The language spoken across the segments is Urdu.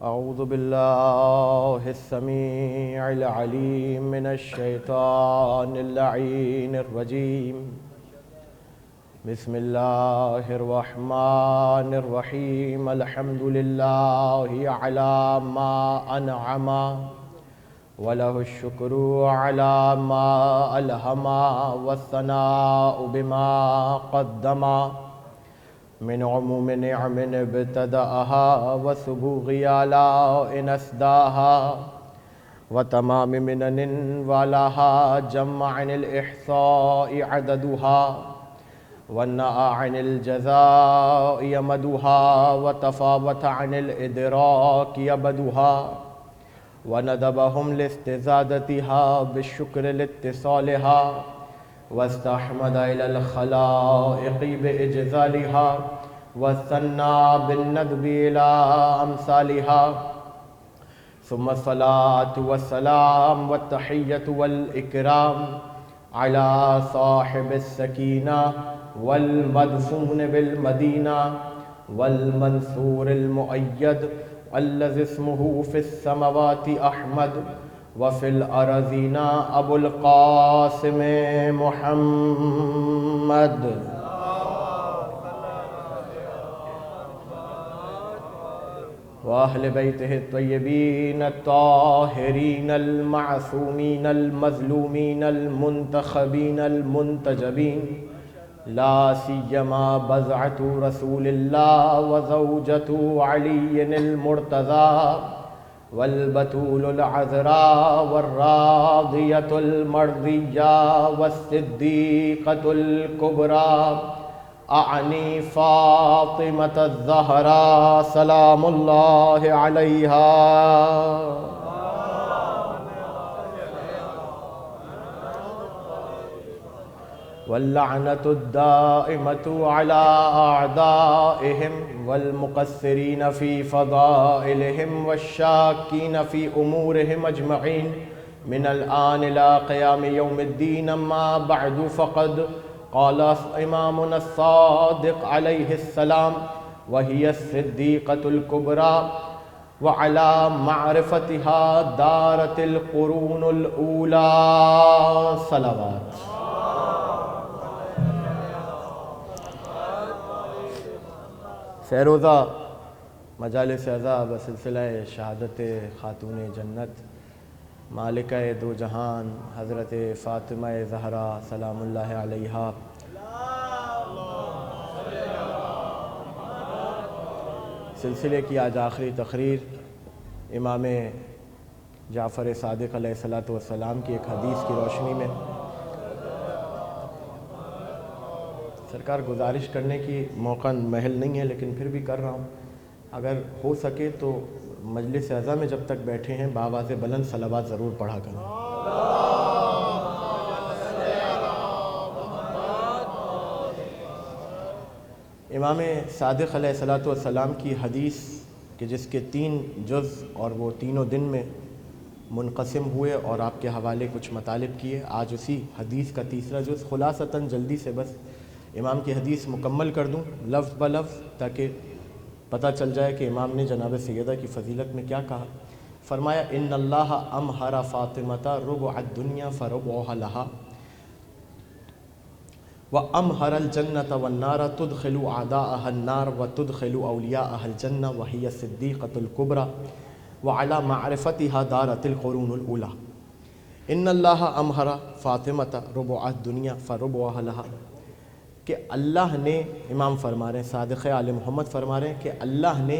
أعوذ بالله السميع العليم من الشيطان اللعين الرجيم. بسم الله الرحمن الرحيم. الحمد لله على ما أنعم وله الشكر على ما ألهم والثناء بما قدم من عموم نعم ابتدأها وسبوغ آلاء أسداها وتمام منن والاها جمع عن الإحصاء عددها والنأى عن الجزاء يمدها وتفاوت عن الإدراك يبدها وندبهم لاستزادتها بالشكر لاتصالها واستحمد إلى الخلائق بإجزالها واستنى بالندب إلى أمثالها ثم الصلاة والسلام والتحية والإكرام على صاحب السكينة والمدفون بالمدينة والمنصور المؤيد الذي اسمه في السماوات أحمد وفي الأرضين أبو القاسم محمد وأهل بيته الطيبين الطاهرين المعصومين المظلومين المنتخبين المنتجبين لا سيما بضعة رسول الله وزوجة علي المرتضى والبتول العذراء والراضية المرضية والصديقة الكبرى أعني فاطمة الزهراء سلام الله عليها واللعنة الدائمة على أعدائهم والمقصرين في فضائلهم والشاكين في أمورهم أجمعين من الآن إلى قيام يوم الدين. أما بعد فقد قال إمامنا الصادق عليه السلام وهي الصديقة الكبرى وعلى معرفتها دارت القرون الأولى صلوات. فیروزہ مجالس اعزاء بسلسلہ شہادت خاتون جنت مالکہ دو جہان حضرت فاطمہ زہرا سلام اللہ علیہا سلسلے کی آج آخری تقریر امام جعفر صادق علیہ السلام کی ایک حدیث کی روشنی میں. سرکار گزارش کرنے کی موقع محل نہیں ہے لیکن پھر بھی کر رہا ہوں. اگر ہو سکے تو مجلس اعزا میں جب تک بیٹھے ہیں بآواز بلند صلوات ضرور پڑھا کریں. امام صادق علیہ السلام کی حدیث کہ جس کے 3 جز اور وہ تینوں دن میں منقسم ہوئے اور آپ کے حوالے کچھ مطالب کیے. آج اسی حدیث کا تیسرا جز خلاصتاً جلدی سے بس امام کی حدیث مکمل کر دوں لفظ بلفظ تاکہ پتہ چل جائے کہ امام نے جناب سیدہ کی فضیلت میں کیا کہا. فرمایا ان اللہ امہر فاطمۃ ربع الدنیا فربعها لها وامہر الجنۃ والنار تدخل اعداءها النار وتدخل اولیاءها الجنہ وهي الصدیقۃ الکبریٰ وعلی معرفتها دارت القرون الاولیٰ. ان اللہ امہر فاطمۃ ربع الدنیا فربعها لها کہ اللہ نے امام فرما رہے ہیں صادق آل محمد فرما رہے ہیں کہ اللہ نے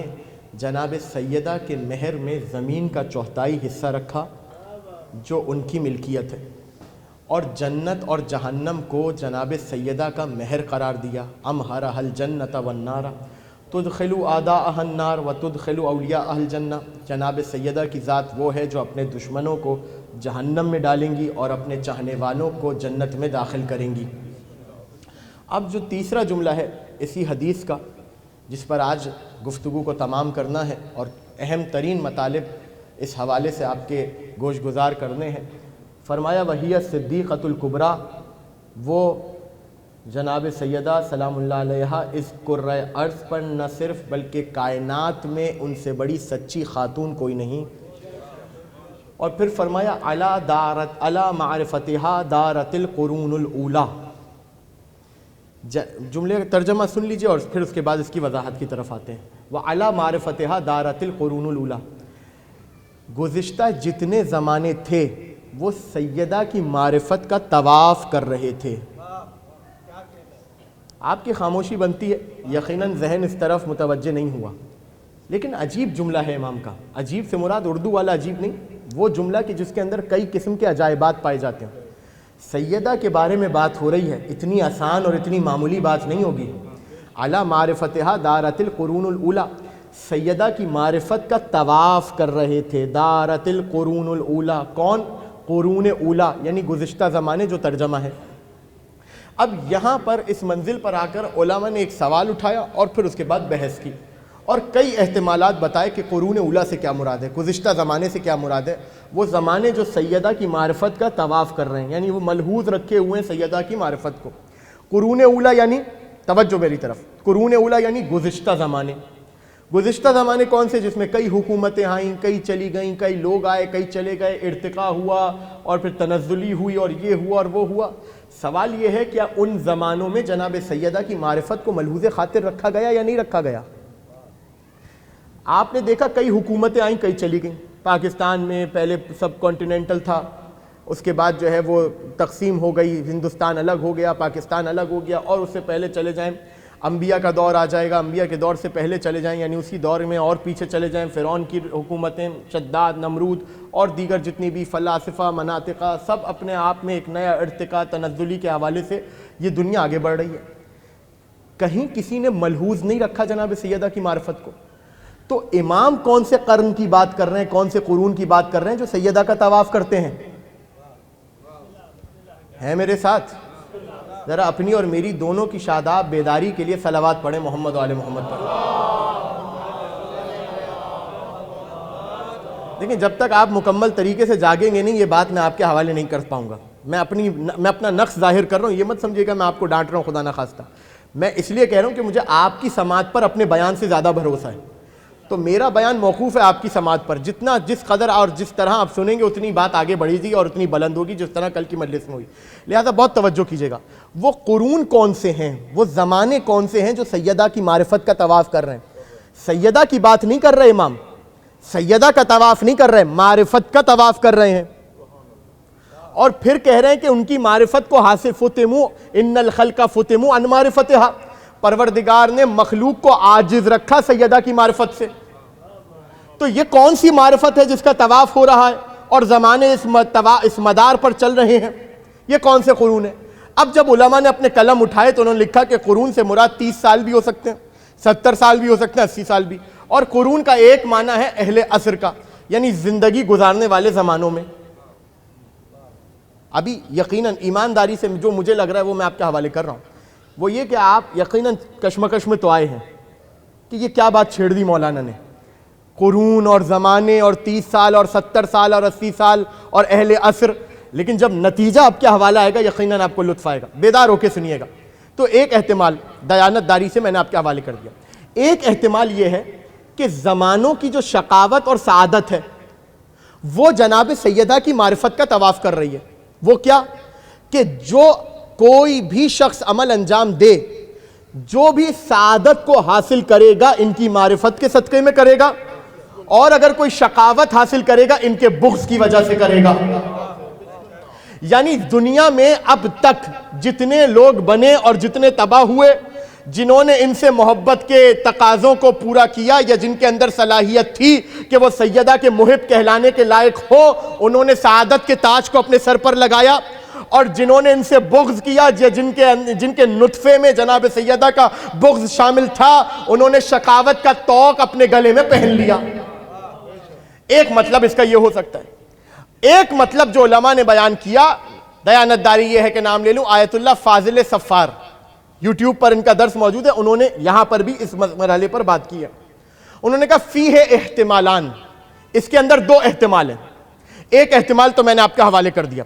جناب سیدہ کے مہر میں زمین کا 1/4 حصہ رکھا جو ان کی ملکیت ہے اور جنت اور جہنم کو جناب سیدہ کا مہر قرار دیا. امہرها الجنۃ والنار تدخل اعداءها النار وتدخل اولیاءها الجنہ. جناب سیدہ کی ذات وہ ہے جو اپنے دشمنوں کو جہنم میں ڈالیں گی اور اپنے چاہنے والوں کو جنت میں داخل کریں گی. اب جو تیسرا جملہ ہے اسی حدیث کا جس پر آج گفتگو کو تمام کرنا ہے اور اہم ترین مطالب اس حوالے سے آپ کے گوش گزار کرنے ہیں. فرمایا وہی صدیقۃ الکبریٰ وہ جناب سیدہ سلام اللہ علیہا اس کرۂ ارض پر نہ صرف بلکہ کائنات میں ان سے بڑی سچی خاتون کوئی نہیں. اور پھر فرمایا علی معرفتہا دارت القرون الاولی. جملے کا ترجمہ سن لیجئے اور پھر اس کے بعد اس کی وضاحت کی طرف آتے ہیں. وعلی معرفتہا دارت القرون الاولی. گزشتہ جتنے زمانے تھے وہ سیدہ کی معرفت کا طواف کر رہے تھے. آپ کی خاموشی بنتی ہے، یقیناً ذہن اس طرف متوجہ نہیں ہوا، لیکن عجیب جملہ ہے امام کا. عجیب سے مراد اردو والا عجیب نہیں، وہ جملہ کہ جس کے اندر کئی قسم کے عجائبات پائے جاتے ہیں. سیدہ کے بارے میں بات ہو رہی ہے، اتنی آسان اور اتنی معمولی بات نہیں ہوگی. علی معرفتہا دارت القرون الاولی. سیدہ کی معرفت کا طواف کر رہے تھے. دارت القرون الاولی کون؟ قرون اولا یعنی گزشتہ زمانے، جو ترجمہ ہے. اب یہاں پر اس منزل پر آ کر علماء نے ایک سوال اٹھایا اور پھر اس کے بعد بحث کی اور کئی احتمالات بتائے کہ قرون اولا سے کیا مراد ہے، گزشتہ زمانے سے کیا مراد ہے. وہ زمانے جو سیدہ کی معرفت کا طواف کر رہے ہیں، یعنی وہ ملحوظ رکھے ہوئے ہیں سیدہ کی معرفت کو. قرون اولا یعنی، توجہ میری طرف، قرون اولا یعنی گزشتہ زمانے. گزشتہ زمانے کون سے؟ جس میں کئی حکومتیں آئیں، کئی چلی گئیں، کئی لوگ آئے، کئی چلے گئے، ارتقاء ہوا اور پھر تنزلی ہوئی اور یہ ہوا اور وہ ہوا. سوال یہ ہے کیا ان زمانوں میں جناب سیدہ کی معرفت کو ملحوظ خاطر رکھا گیا یا نہیں رکھا گیا؟ آپ نے دیکھا کئی حکومتیں آئیں، کئی چلی گئیں. پاکستان میں پہلے سب کانٹیننٹل تھا، اس کے بعد جو ہے وہ تقسیم ہو گئی، ہندوستان الگ ہو گیا، پاکستان الگ ہو گیا. اور اس سے پہلے چلے جائیں انبیاء کا دور آ جائے گا، انبیاء کے دور سے پہلے چلے جائیں یعنی اسی دور میں اور پیچھے چلے جائیں، فرعون کی حکومتیں، شداد، نمرود اور دیگر جتنی بھی فلاسفہ، مناطقہ، سب اپنے آپ میں ایک نیا ارتقاء تنزلی کے حوالے سے یہ دنیا آگے بڑھ رہی ہے. کہیں کسی نے ملحوظ نہیں رکھا جناب سیدہ کی معرفت کو. تو امام کون سے قرن کی بات کر رہے ہیں، کون سے قرون کی بات کر رہے ہیں جو سیدہ کا طواف کرتے ہیں؟ ہیں میرے ساتھ؟ ذرا اپنی اور میری دونوں کی شاداب بیداری کے لیے صلوات پڑھیں محمد و آل محمد پر. دیکھیں جب تک آپ مکمل طریقے سے جاگیں گے نہیں، یہ بات میں آپ کے حوالے نہیں کر پاؤں گا. میں اپنا نقص ظاہر کر رہا ہوں، یہ مت سمجھیے گا میں آپ کو ڈانٹ رہا ہوں خدا نخواستہ. میں اس لیے کہہ رہا ہوں کہ مجھے آپ کی سماعت پر اپنے بیان سے زیادہ بھروسہ ہے. تو میرا بیان موقوف ہے آپ کی سماعت پر. جتنا جس قدر اور جس طرح آپ سنیں گے اتنی بات آگے بڑھے گی اور اتنی بلند ہوگی جس طرح کل کی مجلس میں ہوئی. لہذا بہت توجہ کیجیے گا. وہ قرون کون سے ہیں، وہ زمانے کون سے ہیں جو سیدہ کی معرفت کا طواف کر رہے ہیں؟ سیدہ کی بات نہیں کر رہے امام، سیدہ کا طواف نہیں کر رہے، معرفت کا طواف کر رہے ہیں. اور پھر کہہ رہے ہیں کہ ان کی معرفت کو حاصل فتموا ان الخلق فتموا عن معرفتها. پروردگار نے مخلوق کو عاجز رکھا سیدہ کی معرفت سے. تو یہ کون سی معرفت ہے جس کا طواف ہو رہا ہے اور زمانے اس مدار پر چل رہے ہیں؟ یہ کون سے قرون ہیں؟ اب جب علماء نے اپنے قلم اٹھائے تو انہوں نے لکھا کہ قرون سے مراد 30 سال بھی ہو سکتے ہیں، 70 سال بھی ہو سکتے ہیں، 80 سال بھی. اور قرون کا ایک معنی ہے اہل عصر کا، یعنی زندگی گزارنے والے زمانوں میں. ابھی یقیناً ایمانداری سے جو مجھے لگ رہا ہے وہ میں آپ کے حوالے کر رہا ہوں، وہ یہ کہ آپ یقیناً کشمکش میں تو آئے ہیں کہ یہ کیا بات چھیڑ دی مولانا نے. قرون اور زمانے اور 30 سال اور 70 سال اور 80 سال اور اہل عصر. لیکن جب نتیجہ آپ کے حوالہ آئے گا یقیناً آپ کو لطف آئے گا. بیدار ہو کے سنیے گا. تو ایک احتمال دیانت داری سے میں نے آپ کے حوالے کر دیا. ایک احتمال یہ ہے کہ زمانوں کی جو شقاوت اور سعادت ہے وہ جناب سیدہ کی معرفت کا طواف کر رہی ہے. وہ کیا؟ کہ جو کوئی بھی شخص عمل انجام دے، جو بھی سعادت کو حاصل کرے گا ان کی معرفت کے صدقے میں کرے گا، اور اگر کوئی شقاوت حاصل کرے گا ان کے بغض کی وجہ سے کرے گا. یعنی دنیا میں اب تک جتنے لوگ بنے اور جتنے تباہ ہوئے، جنہوں نے ان سے محبت کے تقاضوں کو پورا کیا یا جن کے اندر صلاحیت تھی کہ وہ سیدہ کے محب کہلانے کے لائق ہو، انہوں نے سعادت کے تاج کو اپنے سر پر لگایا. اور جنہوں نے ان سے بغض کیا، جن کے نطفے میں جناب سیدہ کا بغض شامل تھا، انہوں نے شقاوت کا طوق اپنے گلے میں پہن لیا. ایک مطلب اس کا یہ ہو سکتا ہے. ایک مطلب جو علماء نے بیان کیا، دیانت داری یہ ہے کہ نام لے لوں، آیت اللہ فاضل صفار، یوٹیوب پر ان کا درس موجود ہے، انہوں نے یہاں پر بھی اس مرحلے پر بات کی ہے. انہوں نے کہا فیہ احتمالان، اس کے اندر 2 احتمال ہیں. ایک احتمال تو میں نے آپ کے حوالے کر دیا.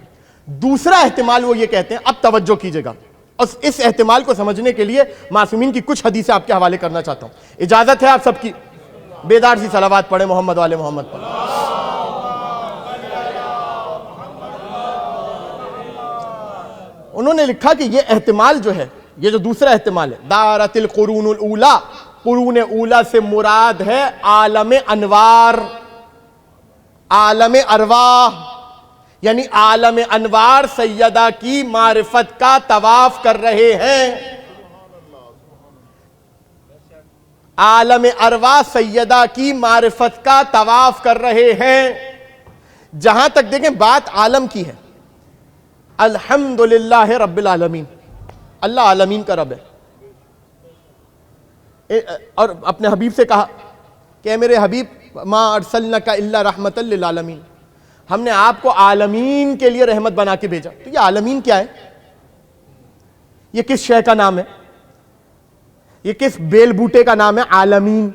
دوسرا احتمال وہ یہ کہتے ہیں، اب توجہ کیجئے گا، اس احتمال کو سمجھنے کے لیے معصومین کی کچھ حدیثیں آپ کے حوالے کرنا چاہتا ہوں، اجازت ہے آپ سب کی؟ بیدار سی صلوات پڑھیں محمد والے محمد پر۔ انہوں نے لکھا کہ یہ احتمال جو ہے، یہ جو دوسرا احتمال ہے، دارت القرون الاولی، قرون اولا سے مراد ہے عالم انوار، عالم ارواح، یعنی عالم انوار سیدہ کی معرفت کا طواف کر رہے ہیں۔ عالم ارواح سیدہ کی معرفت کا طواف کر رہے ہیں۔ جہاں تک دیکھیں بات عالم کی ہے، الحمدللہ رب العالمین، اللہ عالمین کا رب ہے، اور اپنے حبیب سے کہا کہ اے میرے حبیب ما ارسلنک الا رحمت للعالمین، ہم نے آپ کو عالمین کے لیے رحمت بنا کے بھیجا۔ تو یہ عالمین کیا ہے؟ یہ کس شے کا نام ہے؟ یہ کس بیل بوٹے کا نام ہے؟ عالمین،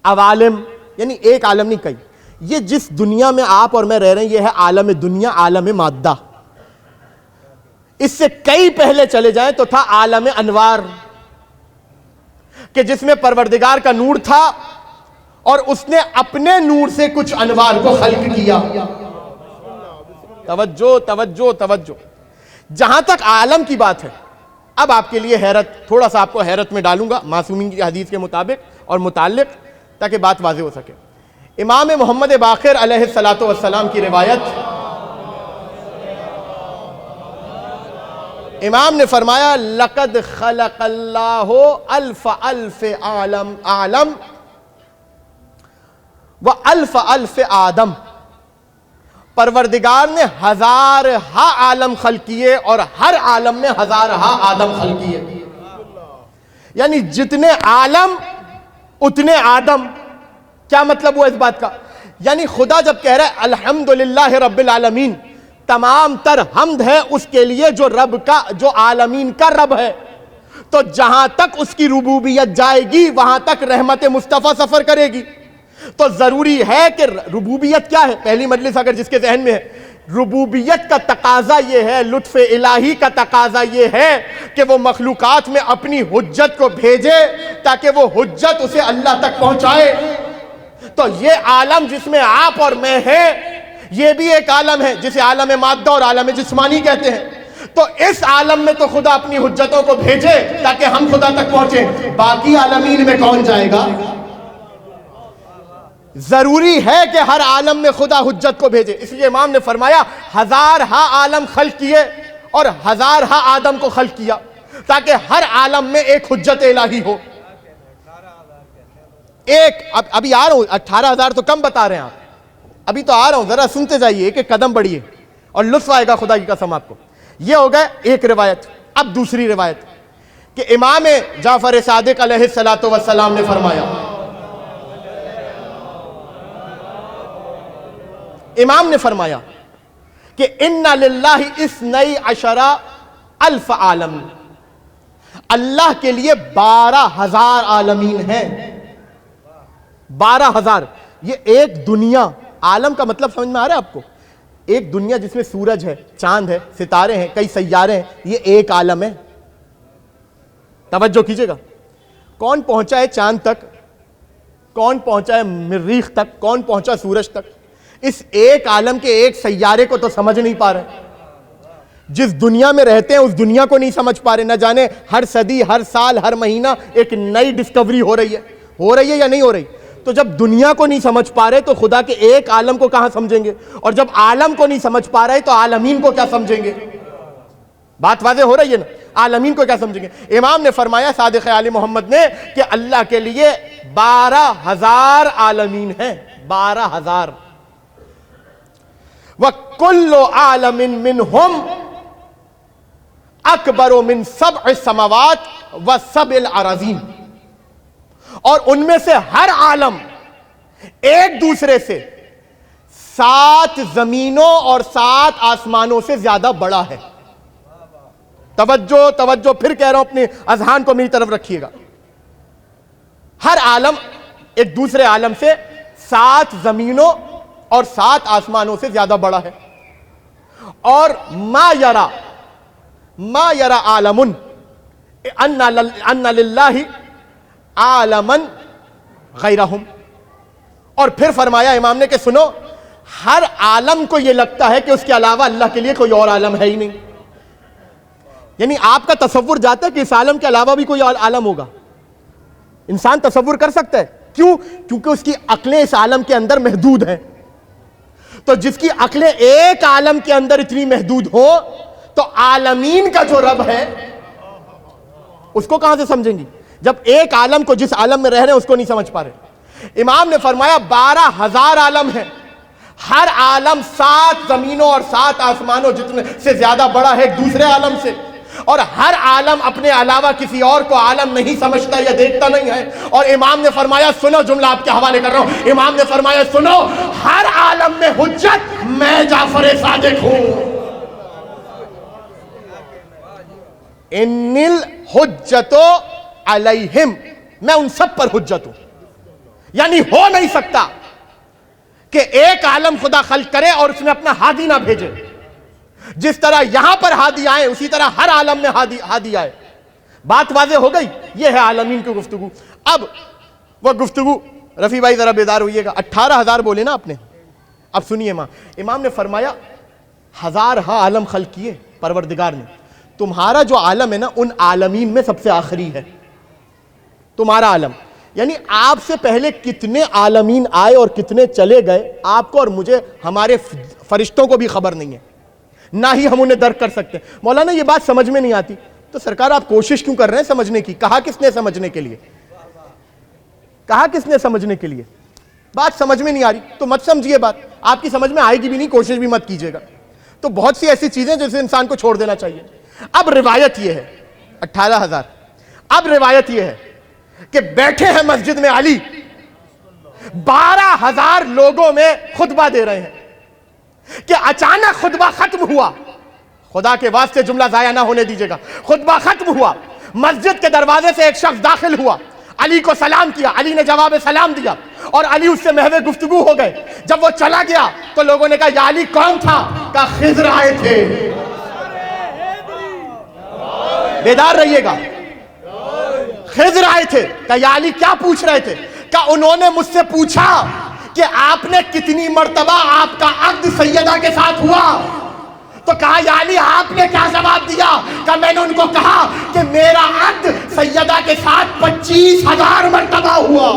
عوالم، یعنی ایک عالم نہیں کئی۔ یہ جس دنیا میں آپ اور میں رہ رہے ہیں یہ ہے عالم دنیا، عالم مادہ۔ اس سے کئی پہلے چلے جائیں تو تھا عالم انوار، کہ جس میں پروردگار کا نور تھا اور اس نے اپنے نور سے کچھ انوار کو خلق کیا۔ توجہ توجہ توجہ۔ جہاں تک عالم کی بات ہے، اب آپ کے لیے حیرت، تھوڑا سا آپ کو حیرت میں ڈالوں گا معصومین کی حدیث کے مطابق اور متعلق، تاکہ بات واضح ہو سکے۔ امام محمد باقر علیہ السلام کی روایت، امام نے فرمایا لقد خلق اللہ الف الف عالم و الف الف آدم، پروردگار نے ہزارہا عالم خلق کیے اور ہر عالم میں ہزارہا آدم خلق کیے، یعنی جتنے عالم اتنے آدم۔ کیا مطلب ہوا اس بات کا؟ یعنی خدا جب کہہ رہا ہے الحمدللہ رب العالمین، تمام تر حمد ہے اس کے لیے جو رب کا، جو عالمین کا رب ہے، تو جہاں تک اس کی ربوبیت جائے گی وہاں تک رحمت مصطفیٰ سفر کرے گی۔ تو ضروری ہے کہ ربوبیت کیا ہے؟ پہلی مجلس اگر جس کے ذہن میں ہے، ربوبیت کا تقاضا یہ ہے، لطف الہی کا تقاضا یہ ہے کہ وہ مخلوقات میں اپنی حجت کو بھیجے تاکہ وہ حجت اسے اللہ تک پہنچائے۔ تو یہ عالم جس میں آپ اور میں ہیں، یہ بھی ایک عالم ہے جسے عالم مادہ اور عالم جسمانی کہتے ہیں۔ تو اس عالم میں تو خدا اپنی حجتوں کو بھیجے تاکہ ہم خدا تک پہنچیں، باقی عالمین میں کون جائے گا؟ ضروری ہے کہ ہر عالم میں خدا حجت کو بھیجے۔ اس لیے امام نے فرمایا ہزارہا عالم خلق کیے اور ہزارہا آدم کو خلق کیا تاکہ ہر عالم میں ایک حجت الہی ہو۔ ایک ابھی آ رہا ہوں، 18,000 تو کم بتا رہے ہیں آپ، ابھی تو آ رہا ہوں، ذرا سنتے جائیے، ایک ایک قدم بڑھیے اور لطف آئے گا خدا کی قسم آپ کو۔ یہ ہو گئے ایک روایت۔ اب دوسری روایت کہ امام جعفر صادق علیہ السلام نے فرمایا، امام نے فرمایا کہ ان للہ اثنی عشر الف عالم، اللہ کے لیے 12,000 عالمین ہیں۔ 12,000، یہ ایک دنیا، عالم کا مطلب سمجھ میں آ رہا ہے آپ کو؟ ایک دنیا جس میں سورج ہے، چاند ہے، ستارے ہیں، کئی سیارے ہیں، یہ ایک عالم ہے۔ توجہ کیجئے گا، کون پہنچا ہے چاند تک، کون پہنچا ہے مریخ تک، کون پہنچا سورج تک؟ اس ایک عالم کے ایک سیارے کو تو سمجھ نہیں پا رہے۔ جس دنیا میں رہتے ہیں اس دنیا کو نہیں سمجھ پا رہے۔ نہ جانے ہر صدی، ہر سال، ہر مہینہ ایک نئی ڈسکوری ہو رہی ہے یا نہیں ہو رہی؟ تو جب دنیا کو نہیں سمجھ پا رہے تو خدا کے ایک عالم کو کہاں سمجھیں گے؟ اور جب عالم کو نہیں سمجھ پا رہے تو عالمین کو کیا سمجھیں گے؟ بات واضح ہو رہی ہے نا؟ عالمین کو کیا سمجھیں گے؟ امام نے فرمایا صادق علی محمد نے کہ اللہ کے لیے 12,000 عالمین ہیں، 12,000۔ وَكُلُّ عَالَمٍ مِّنْهُمْ أَكْبَرُ مِنْ سَبْعِ السَّمَوَاتِ وَسَبْعِ الْأَرَاضِينَ، اور ان میں سے ہر عالم ایک دوسرے سے 7 زمینوں اور 7 آسمانوں سے زیادہ بڑا ہے۔ توجہ توجہ، پھر کہہ رہا ہوں، اپنے اذہان کو میری طرف رکھیے گا۔ ہر عالم ایک دوسرے عالم سے 7 زمینوں اور 7 آسمانوں سے زیادہ بڑا ہے۔ اور ما یرا عالم ان للہ عالما غیرہم. اور پھر فرمایا امام نے کہ سنو، ہر عالم کو یہ لگتا ہے کہ اس کے علاوہ اللہ کے لیے کوئی اور عالم ہے ہی نہیں. یعنی آپ کا تصور جاتا ہے کہ اس عالم کے علاوہ بھی کوئی اور عالم ہوگا. انسان تصور کر سکتا ہے. کیوں؟ کیونکہ اس کی عقلیں اس عالم کے اندر محدود ہیں. تو جس کی عقلیں ایک عالم کے اندر اتنی محدود ہو تو عالمین کا جو رب ہے اس کو کہاں سے سمجھیں گی، جب ایک عالم کو، جس عالم میں رہ رہے ہیں اس کو نہیں سمجھ پا رہے. امام نے فرمایا 12,000 عالم ہیں. ہر عالم 7 زمینوں اور 7 آسمانوں جتنے سے زیادہ بڑا ہے ایک دوسرے عالم سے، اور ہر عالم اپنے علاوہ کسی اور کو عالم نہیں سمجھتا یا دیکھتا نہیں ہے. اور امام نے فرمایا سنو، جملہ آپ کے حوالے کر رہا ہوں، امام نے فرمایا سنو، ہر عالم میں حجت میں جعفر صادق ہوں. ان الحجت علیہم، میں ان سب پر حجت ہوں. یعنی ہو نہیں سکتا کہ ایک عالم خدا خلق کرے اور اس میں اپنا ہادی نہ بھیجے. جس طرح یہاں پر ہادی آئے اسی طرح ہر عالم میں ہادی آئے. بات واضح ہو گئی. یہ ہے عالمین کی گفتگو. اب وہ گفتگو، رفیع بھائی ذرا بیدار ہوئیے گا. 18,000 بولے نا آپ نے. اب سنیے، امام نے فرمایا 1000 عالم خلق کیے پروردگار نے. تمہارا جو عالم ہے نا ان عالمین میں سب سے آخری ہے تمہارا عالم. یعنی آپ سے پہلے کتنے عالمین آئے اور کتنے چلے گئے آپ کو اور مجھے، ہمارے فرشتوں کو بھی خبر نہیں ہے، نہ ہی ہم انہیں درک کر سکتے. مولانا یہ بات سمجھ میں نہیں آتی. تو سرکار آپ کوشش کیوں کر رہے ہیں سمجھنے کی؟ کہا کس نے سمجھنے کے لیے؟ کہا کس نے سمجھنے کے لیے؟ بات سمجھ میں نہیں آ رہی تو مت سمجھیے. بات آپ کی سمجھ میں آئے گی بھی نہیں، کوشش بھی مت کیجیے گا. تو بہت سی ایسی چیزیں جیسے انسان کو چھوڑ دینا چاہیے. اب روایت یہ ہے 18,000. اب روایت یہ ہے کہ بیٹھے ہیں مسجد میں علی، 12,000 لوگوں میں خطبہ دے رہے ہیں کہ اچانک خطبہ ختم ہوا. خدا کے واسطے جملہ ضائع نہ ہونے دیجیے گا. خطبہ ختم ہوا، مسجد کے دروازے سے ایک شخص داخل ہوا، علی کو سلام کیا، علی نے جواب سلام دیا اور علی اس سے محو گفتگو ہو گئے. جب وہ چلا گیا تو لوگوں نے کہا یا علی کون تھا؟ کہا خضر آئے تھے. بیدار رہیے گا. خضر آئے تھے. کہا یا علی کیا پوچھ رہے تھے؟ کہا انہوں نے مجھ سے پوچھا کہ آپ نے کتنی مرتبہ آپ کا عقد سیدہ کے ساتھ ہوا. تو کہا یا علی آپ نے کیا جواب دیا؟ کہ میں نے ان کو کہا کہ میرا عقد سیدہ کے ساتھ 25,000 مرتبہ ہوا.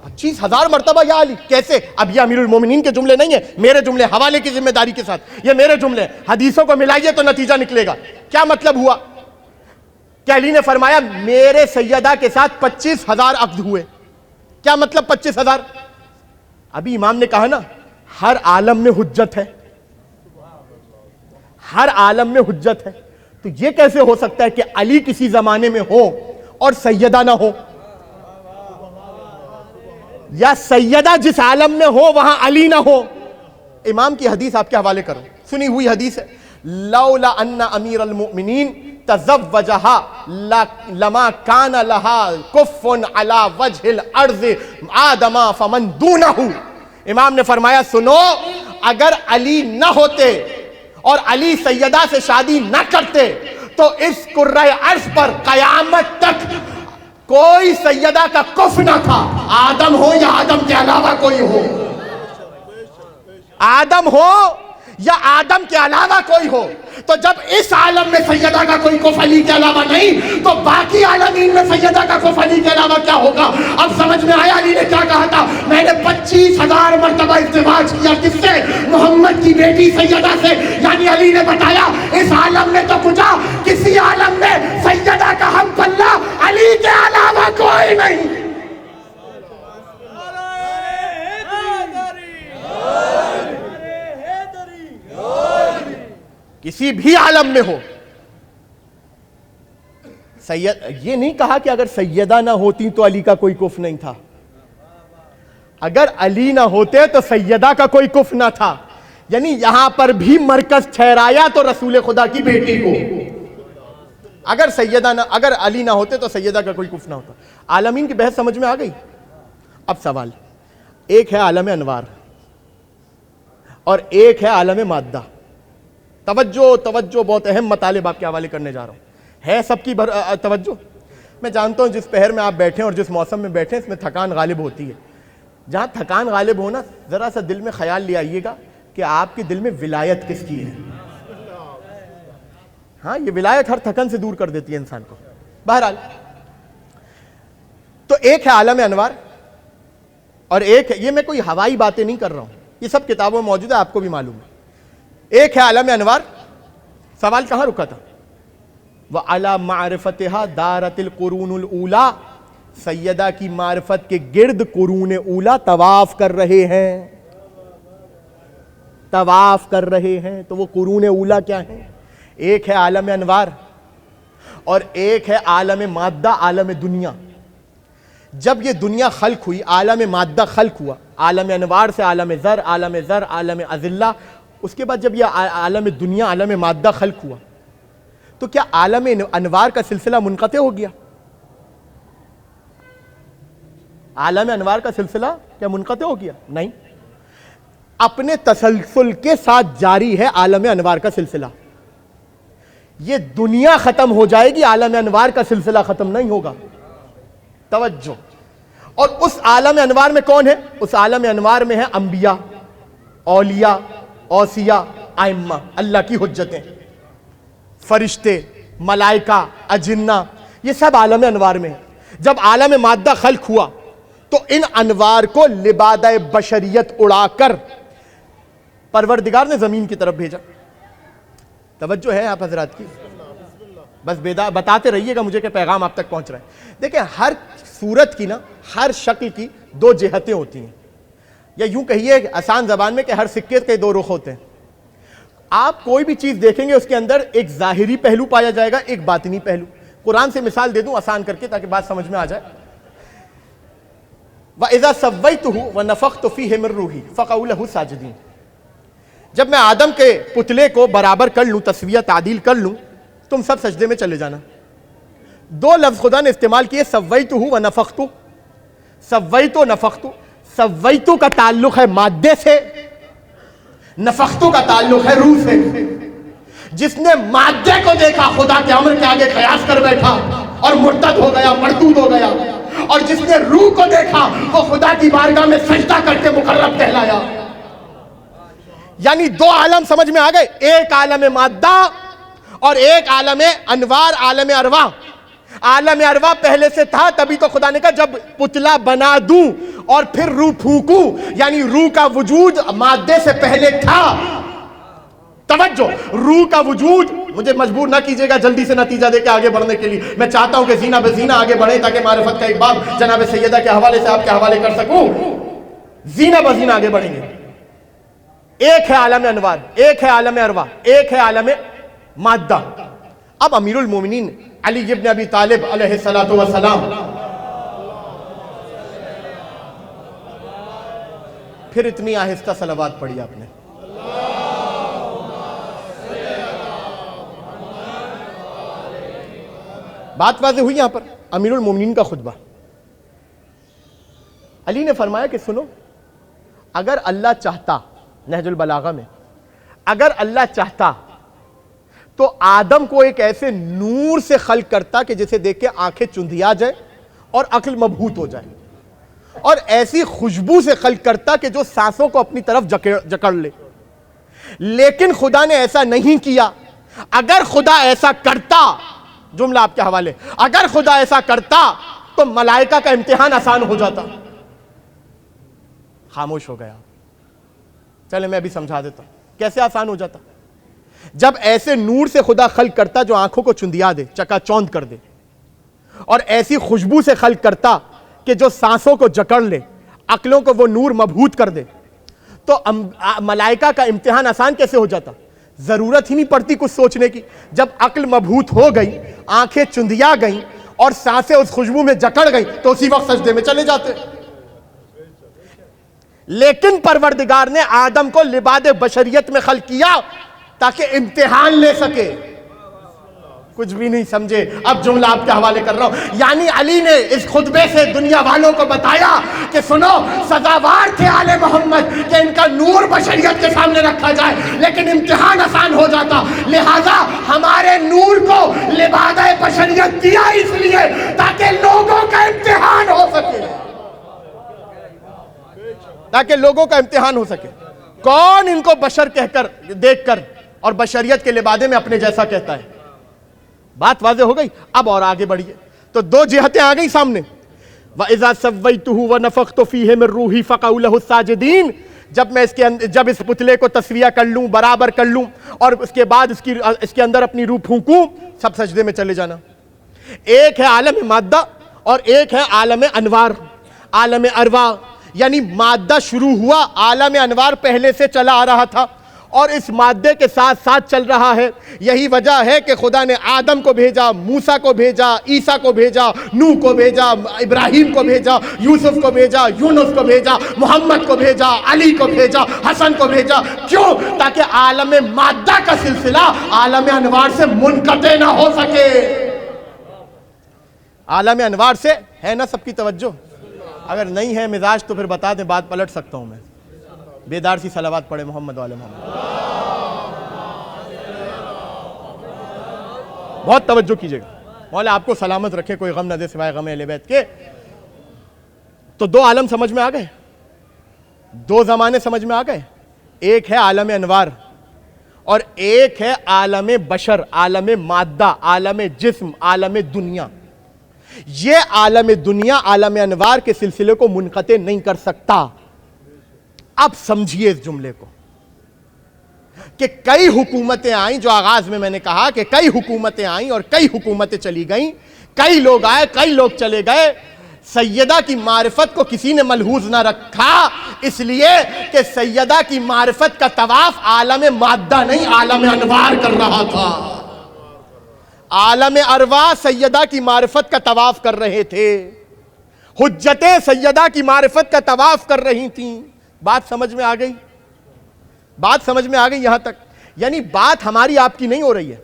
25,000 مرتبہ یا علی کیسے؟ اب یہ امیر المومنین کے جملے نہیں ہیں، میرے جملے، حوالے کی ذمہ داری کے ساتھ یہ میرے جملے. حدیثوں کو ملائیے تو نتیجہ نکلے گا. کیا مطلب ہوا کہ علی نے فرمایا میرے سیدہ کے ساتھ 25,000 عقد ہوئے. کیا مطلب 25,000؟ ابھی امام نے کہا نا ہر عالم میں حجت ہے، ہر عالم میں حجت ہے. تو یہ کیسے ہو سکتا ہے کہ علی کسی زمانے میں ہو اور سیدہ نہ ہو، یا سیدہ جس عالم میں ہو وہاں علی نہ ہو؟ امام کی حدیث آپ کے حوالے کرو، سنی ہوئی حدیث ہے. لولا ان امیر المؤمنین تزوجہا لما کان لہا کف علی وجہ الارض آدم فمن دونہ. امام نے فرمایا سنو، اگر علی نہ ہوتے اور علی سیدہ سے شادی نہ کرتے تو اس کرۂ عرش پر قیامت تک کوئی سیدہ کا کف نہ تھا، آدم ہو یا آدم کے علاوہ کوئی ہو. آدم ہو یا آدم کے علاوہ کوئی ہو. تو جب اس عالم میں سیدہ کا کوئی کف علی کے علاوہ نہیں تو باقی عالمین میں سیدہ کا کف علی کے علاوہ کیا ہوگا؟ اب سمجھ میں آیا علی نے کیا کہا تھا؟ میں نے 25,000 مرتبہ ازدواج کیا. کس سے؟ محمد کی بیٹی سیدہ سے. یعنی علی نے بتایا اس عالم میں تو کچھ، کسی عالم میں سیدہ کا ہم پلہ علی کے علاوہ کوئی نہیں. کسی بھی عالم میں ہو. یہ نہیں کہا کہ اگر سیدہ نہ ہوتی تو علی کا کوئی کف نہیں تھا. اگر علی نہ ہوتے تو سیدہ کا کوئی کف نہ تھا. یعنی یہاں پر بھی مرکز ٹھہرایا تو رسول خدا کی بیٹی کو. اگر علی نہ ہوتے تو سیدہ کا کوئی کف نہ ہوتا. عالمین کی بحث سمجھ میں آ گئی. اب سوال، ایک ہے عالم انوار اور ایک ہے عالم مادہ. توجہ توجہ، بہت اہم مطالب آپ کے حوالے کرنے جا رہا ہوں. ہے سب کی توجہ؟ میں جانتا ہوں جس پہر میں آپ بیٹھے اور جس موسم میں بیٹھے اس میں تھکان غالب ہوتی ہے. جہاں تھکان غالب ہونا، ذرا سا دل میں خیال لے آئیے گا کہ آپ کے دل میں ولایت کس کی ہے. ہاں، یہ ولایت ہر تھکن سے دور کر دیتی ہے انسان کو. بہرحال، تو ایک ہے عالم انوار اور ایک ہے، یہ میں کوئی ہوائی باتیں نہیں کر رہا ہوں، یہ سب کتابوں میں موجود ہے، آپ کو بھی معلوم ہے. ایک ہے عالم انوار. سوال کہاں رکا تھا؟ وَعَلَى مَعْرِفَتِهَا دَارَتِ الْقُرُونُ الْأُولَى، سیدہ کی معرفت کے گرد قرون اولا طواف کر رہے ہیں. طواف کر رہے ہیں. تو وہ قرون اولا کیا ہیں؟ ایک ہے عالم انوار اور ایک ہے عالم مادہ، عالم دنیا. جب یہ دنیا خلق ہوئی، عالم مادہ خلق ہوا، عالم انوار سے عالم ذر، عالم اذلہ. اس کے بعد جب یہ عالم دنیا، عالم مادہ خلق ہوا، تو کیا عالم انوار کا سلسلہ منقطع ہو گیا؟ عالم انوار کا سلسلہ کیا منقطع ہو گیا؟ نہیں، اپنے تسلسل کے ساتھ جاری ہے عالم انوار کا سلسلہ. یہ دنیا ختم ہو جائے گی، عالم انوار کا سلسلہ ختم نہیں ہوگا. توجہ. اور اس عالم انوار میں کون ہے؟ اس عالم انوار میں ہے انبیاء، اولیاء، اوصیاء، ائمہ، اللہ کی حجتیں، فرشتے، ملائکہ، اجنہ، یہ سب عالم انوار میں ہیں. جب عالم مادہ خلق ہوا تو ان انوار کو لبادہ بشریت اڑا کر پروردگار نے زمین کی طرف بھیجا. توجہ ہے آپ حضرات کی؟ بس بتاتے رہیے گا مجھے کہ پیغام آپ تک پہنچ رہا ہے. دیکھیں، ہر صورت کی ہر شکل کی دو جہتیں ہوتی ہیں، یا یوں کہیے آسان زبان میں کہ ہر سکے کے دو رخ ہوتے ہیں. آپ کوئی بھی چیز دیکھیں گے اس کے اندر ایک ظاہری پہلو پایا جائے گا، ایک باطنی پہلو. قرآن سے مثال دے دوں آسان کر کے تاکہ بات سمجھ میں آ جائے. وَإِذَا سَوَّيْتُهُ وَنَفَخْتُ فِيهِ مِن رُوحِي فَقَعُوا لَهُ سَاجِدِينَ. جب میں آدم کے پتلے کو برابر کر لوں، تسویہ تعدیل کر لوں، تم سب سجدے میں چلے جانا. دو لفظ خدا نے استعمال کیے، سویتہ و نفختہ. سویتو نفختہ. سویتو کا تعلق ہے مادے سے، نفختو کا تعلق ہے روح سے. جس نے مادے کو دیکھا خدا کے امر کے آگے قیاس کر بیٹھا اور مرتد ہو گیا، مردود ہو گیا. اور جس نے روح کو دیکھا وہ خدا کی بارگاہ میں سجدہ کر کے مقرب کہلایا. یعنی دو عالم سمجھ میں آ گئے، ایک عالم مادہ اور ایک عالم انوار، عالم ارواح. عالم ارواح پہلے سے تھا، تبھی تو خدا نے کہا جب پتلا بنا دوں اور پھر روح پھونکوں، یعنی روح کا وجود مادے سے پہلے تھا. توجہ، روح کا وجود. مجھے مجبور نہ کیجئے گا جلدی سے نتیجہ دے کے آگے بڑھنے کے لیے. میں چاہتا ہوں کہ زینہ بزینہ آگے بڑھیں تاکہ معرفت کا ایک باب جناب سیدہ کے حوالے سے آپ کے حوالے کر سکوں. زینہ بزینہ آگے بڑھیں گے. ایک ہے عالم انوار، ایک ہے عالم ارواح، ایک ہے عالم مادہ. اب امیر المومنین علی ابن ابی طالب علیہ السلام، پھر اتنی آہستہ صلوات پڑھی آپ نے. بات واضح ہوئی یہاں پر. امیر المومنین کا خطبہ. علی نے فرمایا کہ سنو، اگر اللہ چاہتا، نہج البلاغہ میں، اگر اللہ چاہتا تو آدم کو ایک ایسے نور سے خلق کرتا کہ جسے دیکھ کے آنکھیں چندھیا جائے اور عقل مبہوت ہو جائے، اور ایسی خوشبو سے خلق کرتا کہ جو سانسوں کو اپنی طرف جکڑ لے. لیکن خدا نے ایسا نہیں کیا. اگر خدا ایسا کرتا، جملہ آپ کے حوالے، اگر خدا ایسا کرتا تو ملائکہ کا امتحان آسان ہو جاتا. خاموش ہو گیا. چلے میں ابھی سمجھا دیتا ہوں کیسے آسان ہو جاتا. جب ایسے نور سے خدا خلق کرتا جو آنکھوں کو چندیا دے، چکا چوند کر دے، اور ایسی خوشبو سے خلق کرتا کہ جو سانسوں کو جکڑ لے، عقلوں کو وہ نور مبہوت کر دے، تو ملائکہ کا امتحان آسان کیسے ہو جاتا. ضرورت ہی نہیں پڑتی کچھ سوچنے کی. جب عقل مبہوت ہو گئی، آنکھیں چندیا گئیں اور سانسیں اس خوشبو میں جکڑ گئیں تو اسی وقت سجدے میں چلے جاتے. لیکن پروردگار نے آدم کو لباد بشریت میں خلق کیا تاکہ امتحان لے سکے. کچھ بھی نہیں سمجھے. اب جملہ آپ کے حوالے کر رہا ہوں. یعنی علی نے اس خطبے سے دنیا والوں کو بتایا کہ سنو، سزاوار تھے آل محمد کہ ان کا نور بشریت کے سامنے رکھا جائے لیکن امتحان آسان ہو جاتا، لہذا ہمارے نور کو لبادہ بشریت دیا اس لیے تاکہ لوگوں کا امتحان ہو سکے، تاکہ لوگوں کا امتحان ہو سکے۔ کون ان کو بشر کہہ کر دیکھ کر اور بشریت کے لبادے میں اپنے جیسا کہتا ہے؟ بات واضح ہو گئی۔ اب اور آگے بڑھیے تو دو جہتیں آ گئی سامنے۔ وَإِذَا سَوَّيْتُهُ وَنَفَخْتُ فِيهِ مِن رُوحِي فَقَعُوا لَهُ السَّاجِدِينَ، جب اس پتلے کو تصفیہ کر لوں، برابر کر لوں، اور اس کے بعد اس کے اندر اپنی روح پھونکوں، سب سجدے میں چلے جانا۔ ایک ہے عالم مادہ اور ایک ہے عالم انوار، عالم ارواح، یعنی مادہ شروع ہوا، عالم انوار پہلے سے چلا آ رہا تھا اور اس مادے کے ساتھ ساتھ چل رہا ہے۔ یہی وجہ ہے کہ خدا نے آدم کو بھیجا، موسیٰ کو بھیجا، عیسیٰ کو بھیجا، نوح کو بھیجا، ابراہیم کو بھیجا، یوسف کو بھیجا، یونس کو بھیجا، محمد کو بھیجا، علی کو بھیجا، حسن کو بھیجا۔ کیوں؟ تاکہ عالم مادہ کا سلسلہ عالم انوار سے منقطع نہ ہو سکے۔ عالم انوار سے ہے نا سب کی توجہ؟ اگر نہیں ہے مزاج تو پھر بتا دیں، بات پلٹ سکتا ہوں میں۔ بیدار سی صلوات پڑھے محمد والے محمد۔ بہت توجہ کیجئے گا، مولا آپ کو سلامت رکھے، کوئی غم نہ دے سوائے غم اہل بیت کے۔ تو دو عالم سمجھ میں آ گئے، دو زمانے سمجھ میں آ گئے۔ ایک ہے عالم انوار اور ایک ہے عالم بشر، عالم مادہ، عالم جسم، عالم دنیا۔ یہ عالم دنیا عالم انوار کے سلسلے کو منقطع نہیں کر سکتا۔ اب سمجھیے اس جملے کو کہ کئی حکومتیں آئیں، جو آغاز میں میں نے کہا کہ کئی حکومتیں آئیں اور کئی حکومتیں چلی گئیں، کئی لوگ آئے، کئی لوگ چلے گئے، سیدہ کی معرفت کو کسی نے ملحوظ نہ رکھا، اس لیے کہ سیدہ کی معرفت کا طواف عالم مادہ نہیں عالم انوار کر رہا تھا۔ عالم ارواح سیدہ کی معرفت کا طواف کر رہے تھے، حجتیں سیدہ کی معرفت کا طواف کر رہی تھیں۔ بات سمجھ میں آ گئی؟ بات سمجھ میں آ گئی یہاں تک؟ یعنی بات ہماری آپ کی نہیں ہو رہی ہے،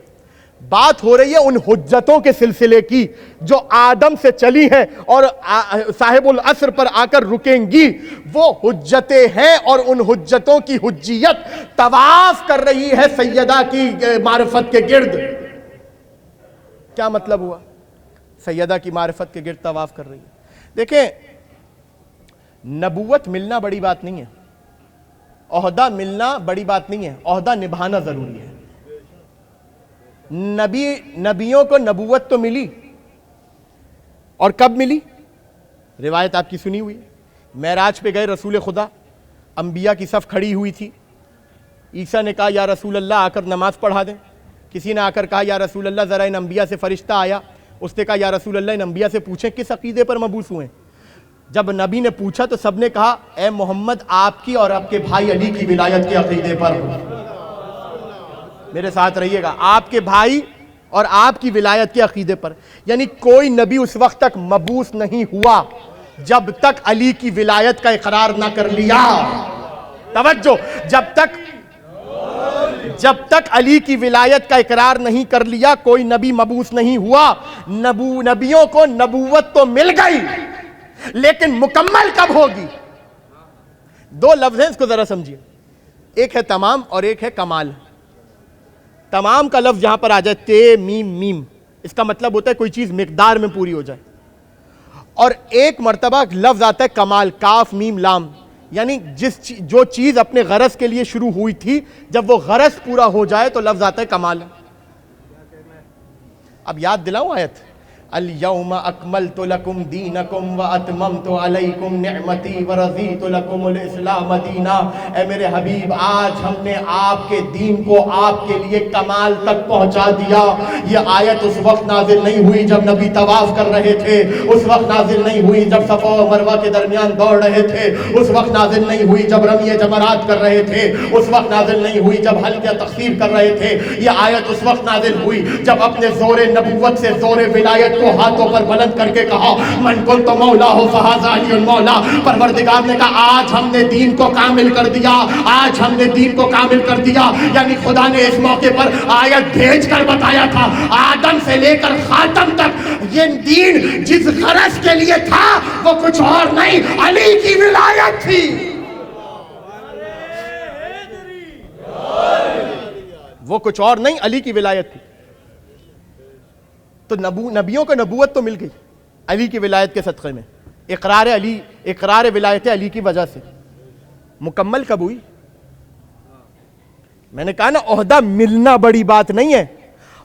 بات ہو رہی ہے ان حجتوں کے سلسلے کی جو آدم سے چلی ہیں اور صاحب العصر پر آ کر رکیں گی۔ وہ حجتیں ہیں اور ان حجتوں کی حجیت طواف کر رہی ہے سیدہ کی معرفت کے گرد۔ کیا مطلب ہوا؟ سیدہ کی معرفت کے گرد طواف کر رہی ہے۔ دیکھیں، نبوت ملنا بڑی بات نہیں ہے، عہدہ ملنا بڑی بات نہیں ہے، عہدہ نبھانا ضروری ہے۔ نبیوں کو نبوت تو ملی، اور کب ملی؟ روایت آپ کی سنی ہوئی، معراج پہ گئے رسول خدا، انبیاء کی صف کھڑی ہوئی تھی، عیسیٰ نے کہا یا رسول اللہ آ کر نماز پڑھا دیں، کسی نے آ کر کہا یا رسول اللہ ذرا ان انبیاء سے فرشتہ آیا، اس نے کہا یا رسول اللہ ان انبیاء سے پوچھیں کس عقیدے پر مبعوث ہوئے۔ جب نبی نے پوچھا تو سب نے کہا اے محمد آپ کی اور آپ کے بھائی علی کی ولایت کے عقیدے پر۔ میرے ساتھ رہیے گا، آپ کے بھائی اور آپ کی ولایت کے عقیدے پر، یعنی کوئی نبی اس وقت تک مبعوث نہیں ہوا جب تک علی کی ولایت کا اقرار نہ کر لیا۔ توجہ، جب تک علی کی ولایت کا اقرار نہیں کر لیا کوئی نبی مبعوث نہیں ہوا۔ نبیوں کو نبوت تو مل گئی لیکن مکمل کب ہوگی؟ دو لفظ ہیں، اس کو ذرا سمجھیے، ایک ہے تمام اور ایک ہے کمال۔ تمام کا لفظ جہاں پر آ جائے تے میم میم، اس کا مطلب ہوتا ہے کوئی چیز مقدار میں پوری ہو جائے، اور ایک مرتبہ لفظ آتا ہے کمال، کاف میم لام، یعنی جو چیز اپنے غرض کے لیے شروع ہوئی تھی جب وہ غرض پورا ہو جائے تو لفظ آتا ہے کمال۔ اب یاد دلاؤں آیت، اليوم اکملت لکم دینکم واتممت علیکم نعمتی ورضیت لکم الاسلام دینا۔ اے میرے حبیب، آج ہم نے آپ کے دین کو آپ کے لیے کمال تک پہنچا دیا۔ یہ آیت اس وقت نازل نہیں ہوئی جب نبی طواف کر رہے تھے، اس وقت نازل نہیں ہوئی جب صفا و مروہ کے درمیان دوڑ رہے تھے، اس وقت نازل نہیں ہوئی جب رمی جمرات کر رہے تھے، اس وقت نازل نہیں ہوئی جب حلقہ تقسیم کر رہے تھے۔ یہ آیت اس وقت نازل ہوئی جب اپنے زور نبوت سے زور ولایت کو ہاتھوں پر بلند کر کے کہا من کنت مولا ہو فہذا علی المولا۔ پروردگار نے کہا آج ہم نے دین کو کامل کر دیا، آج ہم نے دین کو کامل کر دیا۔ یعنی خدا نے اس موقع پر آیت بھیج کر بتایا تھا آدم سے لے کر خاتم تک یہ دین جس غرض کے لیے تھا وہ کچھ اور نہیں، علی کی ولایت تھی۔ وہ کچھ اور نہیں، علی کی ولایت تھی۔ تو نبیوں کو نبوت تو مل گئی علی کی ولایت کے صدقے میں، اقرار ولایت علی کی وجہ سے۔ مکمل کب ہوئی؟ میں نے کہا نا، عہدہ ملنا بڑی بات نہیں ہے،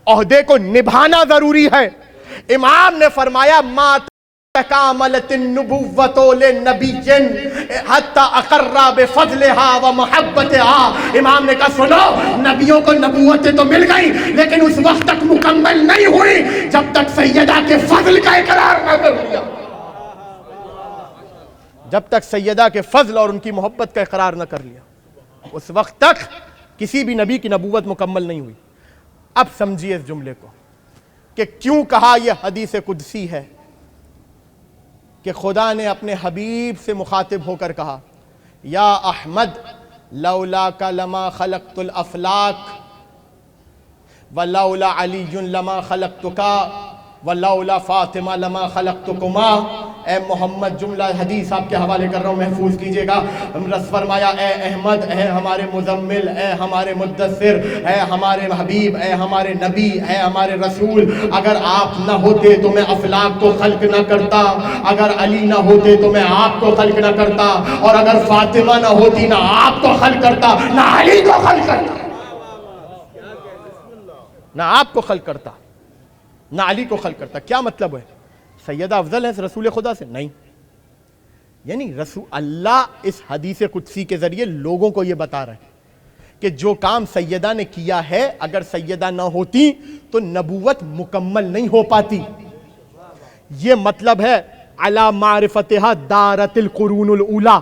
عہدے کو نبھانا ضروری ہے۔ امام نے فرمایا ما تکاملت النبوۃ لنبی حتی اقر بفضلها ومحبتها۔ امام نے کہا سنو، نبیوں کو نبوتیں تو مل گئی لیکن اس وقت تک مکمل نہیں ہوئی جب تک سیدہ کے فضل کا اقرار نہ کر لیا، جب تک سیدہ کے فضل اور ان کی محبت کا اقرار نہ کر لیا، اس وقت تک کسی بھی نبی کی نبوت مکمل نہیں ہوئی۔ اب سمجھیے اس جملے کو کہ کیوں کہا یہ حدیث قدسی ہے، کہ خدا نے اپنے حبیب سے مخاطب ہو کر کہا یا احمد لولاک لما خلقت الافلاک ولولا علی لما خلقتک ولولا فاطمہ لما خلقتکما۔ اے محمد، جملہ حدیث آپ کے حوالے کر رہا ہوں، محفوظ کیجئے گا۔ رس فرمایا اے احمد، اے ہمارے مزمل، اے ہمارے مدثر، اے ہمارے حبیب، اے ہمارے نبی، اے ہمارے رسول، اگر آپ نہ ہوتے تو میں افلاک کو خلق نہ کرتا، اگر علی نہ ہوتے تو میں آپ کو خلق نہ کرتا، اور اگر فاطمہ نہ ہوتی نہ آپ کو خلق کرتا نہ علی کو خلق کرتا، نہ آپ کو خلق کرتا نہ علی کو خلق کرتا۔ کیا مطلب ہے؟ سیدہ افضل ہے رسول خدا سے؟ نہیں، یعنی رسول اللہ اس حدیث قدسی کے ذریعے لوگوں کو یہ بتا رہے ہیں کہ جو کام سیدہ نے کیا ہے، اگر سیدہ نہ ہوتی تو نبوت مکمل نہیں ہو پاتی۔ یہ مطلب ہے علی معرفتہا دارت القرون الاولی،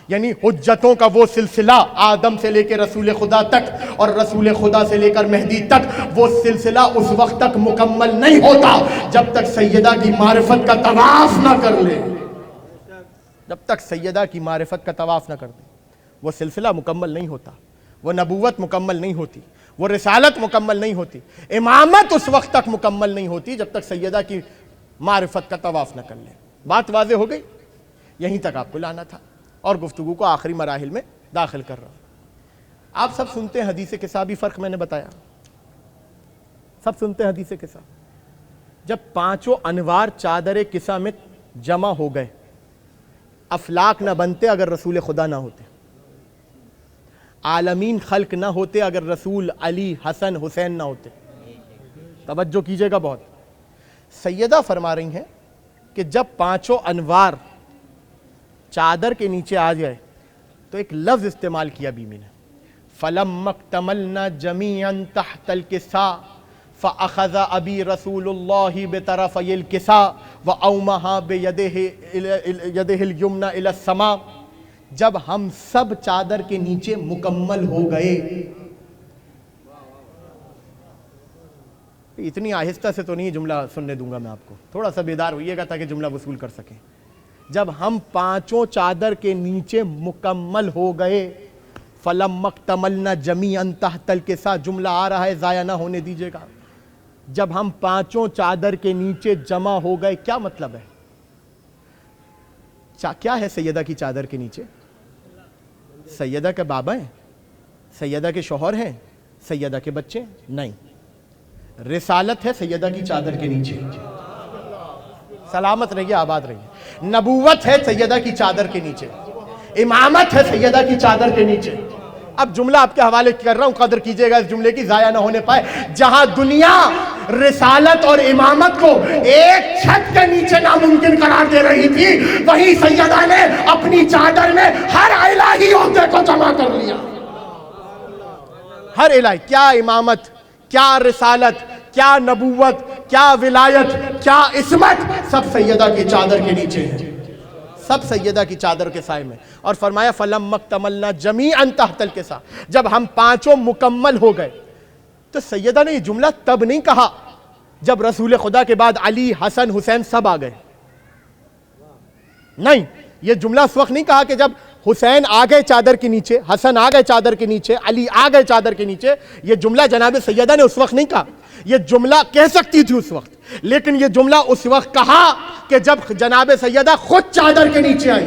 یعنی حجتوں کا وہ سلسلہ آدم سے لے کے رسول خدا تک اور رسول خدا سے لے کر مہدی تک، وہ سلسلہ اس وقت تک مکمل نہیں ہوتا جب تک سیدہ کی معرفت کا طواف نہ کر لے، جب تک سیدہ کی معرفت کا طواف نہ کر دے وہ سلسلہ مکمل نہیں ہوتا، وہ نبوت مکمل نہیں ہوتی، وہ رسالت مکمل نہیں ہوتی، امامت اس وقت تک مکمل نہیں ہوتی جب تک سیدہ کی معرفت کا طواف نہ کر لے۔ بات واضح ہو گئی؟ یہیں تک آپ کو لانا تھا اور گفتگو کو آخری مراحل میں داخل کر رہا ہوں۔ آپ سب سنتے ہیں حدیث قصہ، بھی فرق میں نے بتایا، سب سنتے ہیں حدیث قصہ۔ جب پانچوں انوار چادر قصہ میں جمع ہو گئے، افلاک نہ بنتے اگر رسول خدا نہ ہوتے، عالمین خلق نہ ہوتے اگر رسول علی حسن حسین نہ ہوتے۔ توجہ کیجئے گا بہت، سیدہ فرما رہی ہیں کہ جب پانچوں انوار چادر کے نیچے آ جائے تو ایک لفظ استعمال کیا بیوی نے، فَلَمَّا اكْتَمَلْنَا جَمِيعًا تَحْتَ الْكِسَاءِ فَأَخَذَ أَبِي رَسُولُ اللَّهِ بِطَرَفَيِ الْكِسَاءِ وَأَوْمَهَا بِيَدِهِ الْيُمْنَى إِلَى السَّمَاءِ۔ جب ہم سب چادر کے نیچے مکمل ہو گئے، اتنی آہستہ سے تو نہیں جملہ سننے دوں گا میں آپ کو، تھوڑا سا بیدار ہوئیے گا تاکہ جملہ وصول کر سکیں۔ جب ہم پانچوں چادر کے نیچے مکمل ہو گئے، فَلَمَّا اكْتَمَلْنَا جَمِيعًا تَحْتَ الْكِسَاءِ، جملہ آ رہا ہے ضائع نہ ہونے دیجئے گا۔ جب ہم پانچوں چادر کے نیچے جمع ہو گئے، کیا مطلب ہے؟ کیا ہے سیدہ کی چادر کے نیچے؟ سیدہ کے بابا ہیں، سیدہ کے شوہر ہیں، سیدہ کے بچے ہیں؟ نہیں، رسالت ہے سیدہ کی چادر کے نیچے۔ سلامت رہیے، آباد رہیے۔ نبوت ہے سیدہ کی چادر کے نیچے، امامت ہے سیدہ کی چادر کے نیچے۔ اب جملہ آپ کے حوالے کر رہا ہوں، قدر کیجئے گا اس جملے کی، ضائع نہ ہونے پائے۔ جہاں دنیا رسالت اور امامت کو ایک چھت کے نیچے ناممکن قرار دے رہی تھی، وہیں سیدہ نے اپنی چادر میں ہر الہی عہدے کو جمع کر لیا۔ ہر الہی، کیا امامت، کیا رسالت، کیا نبوت، کیا ولایت، کیا عصمت، سب سیدہ کی چادر کے نیچے ہیں، سب سیدہ کی چادر کے سائے میں۔ اور فرمایا فَلَمَّا اكْتَمَلْنَا جَمِيعًا تَحْتَ الْكِسَاءِ، جب ہم پانچوں مکمل ہو گئے۔ تو سیدہ نے یہ جملہ تب نہیں کہا جب رسول خدا کے بعد علی حسن حسین سب آ گئے، نہیں، یہ جملہ اس وقت نہیں کہا کہ جب حسین آ گئے چادر کے نیچے، حسن آ گئے چادر کے نیچے، علی آ گئے چادر کے نیچے۔ یہ جملہ جناب سیدہ نے اس وقت نہیں کہا، یہ جملہ کہہ سکتی تھی اس وقت، لیکن یہ جملہ اس وقت کہا کہ جب جناب سیدہ خود چادر کے نیچے آئی۔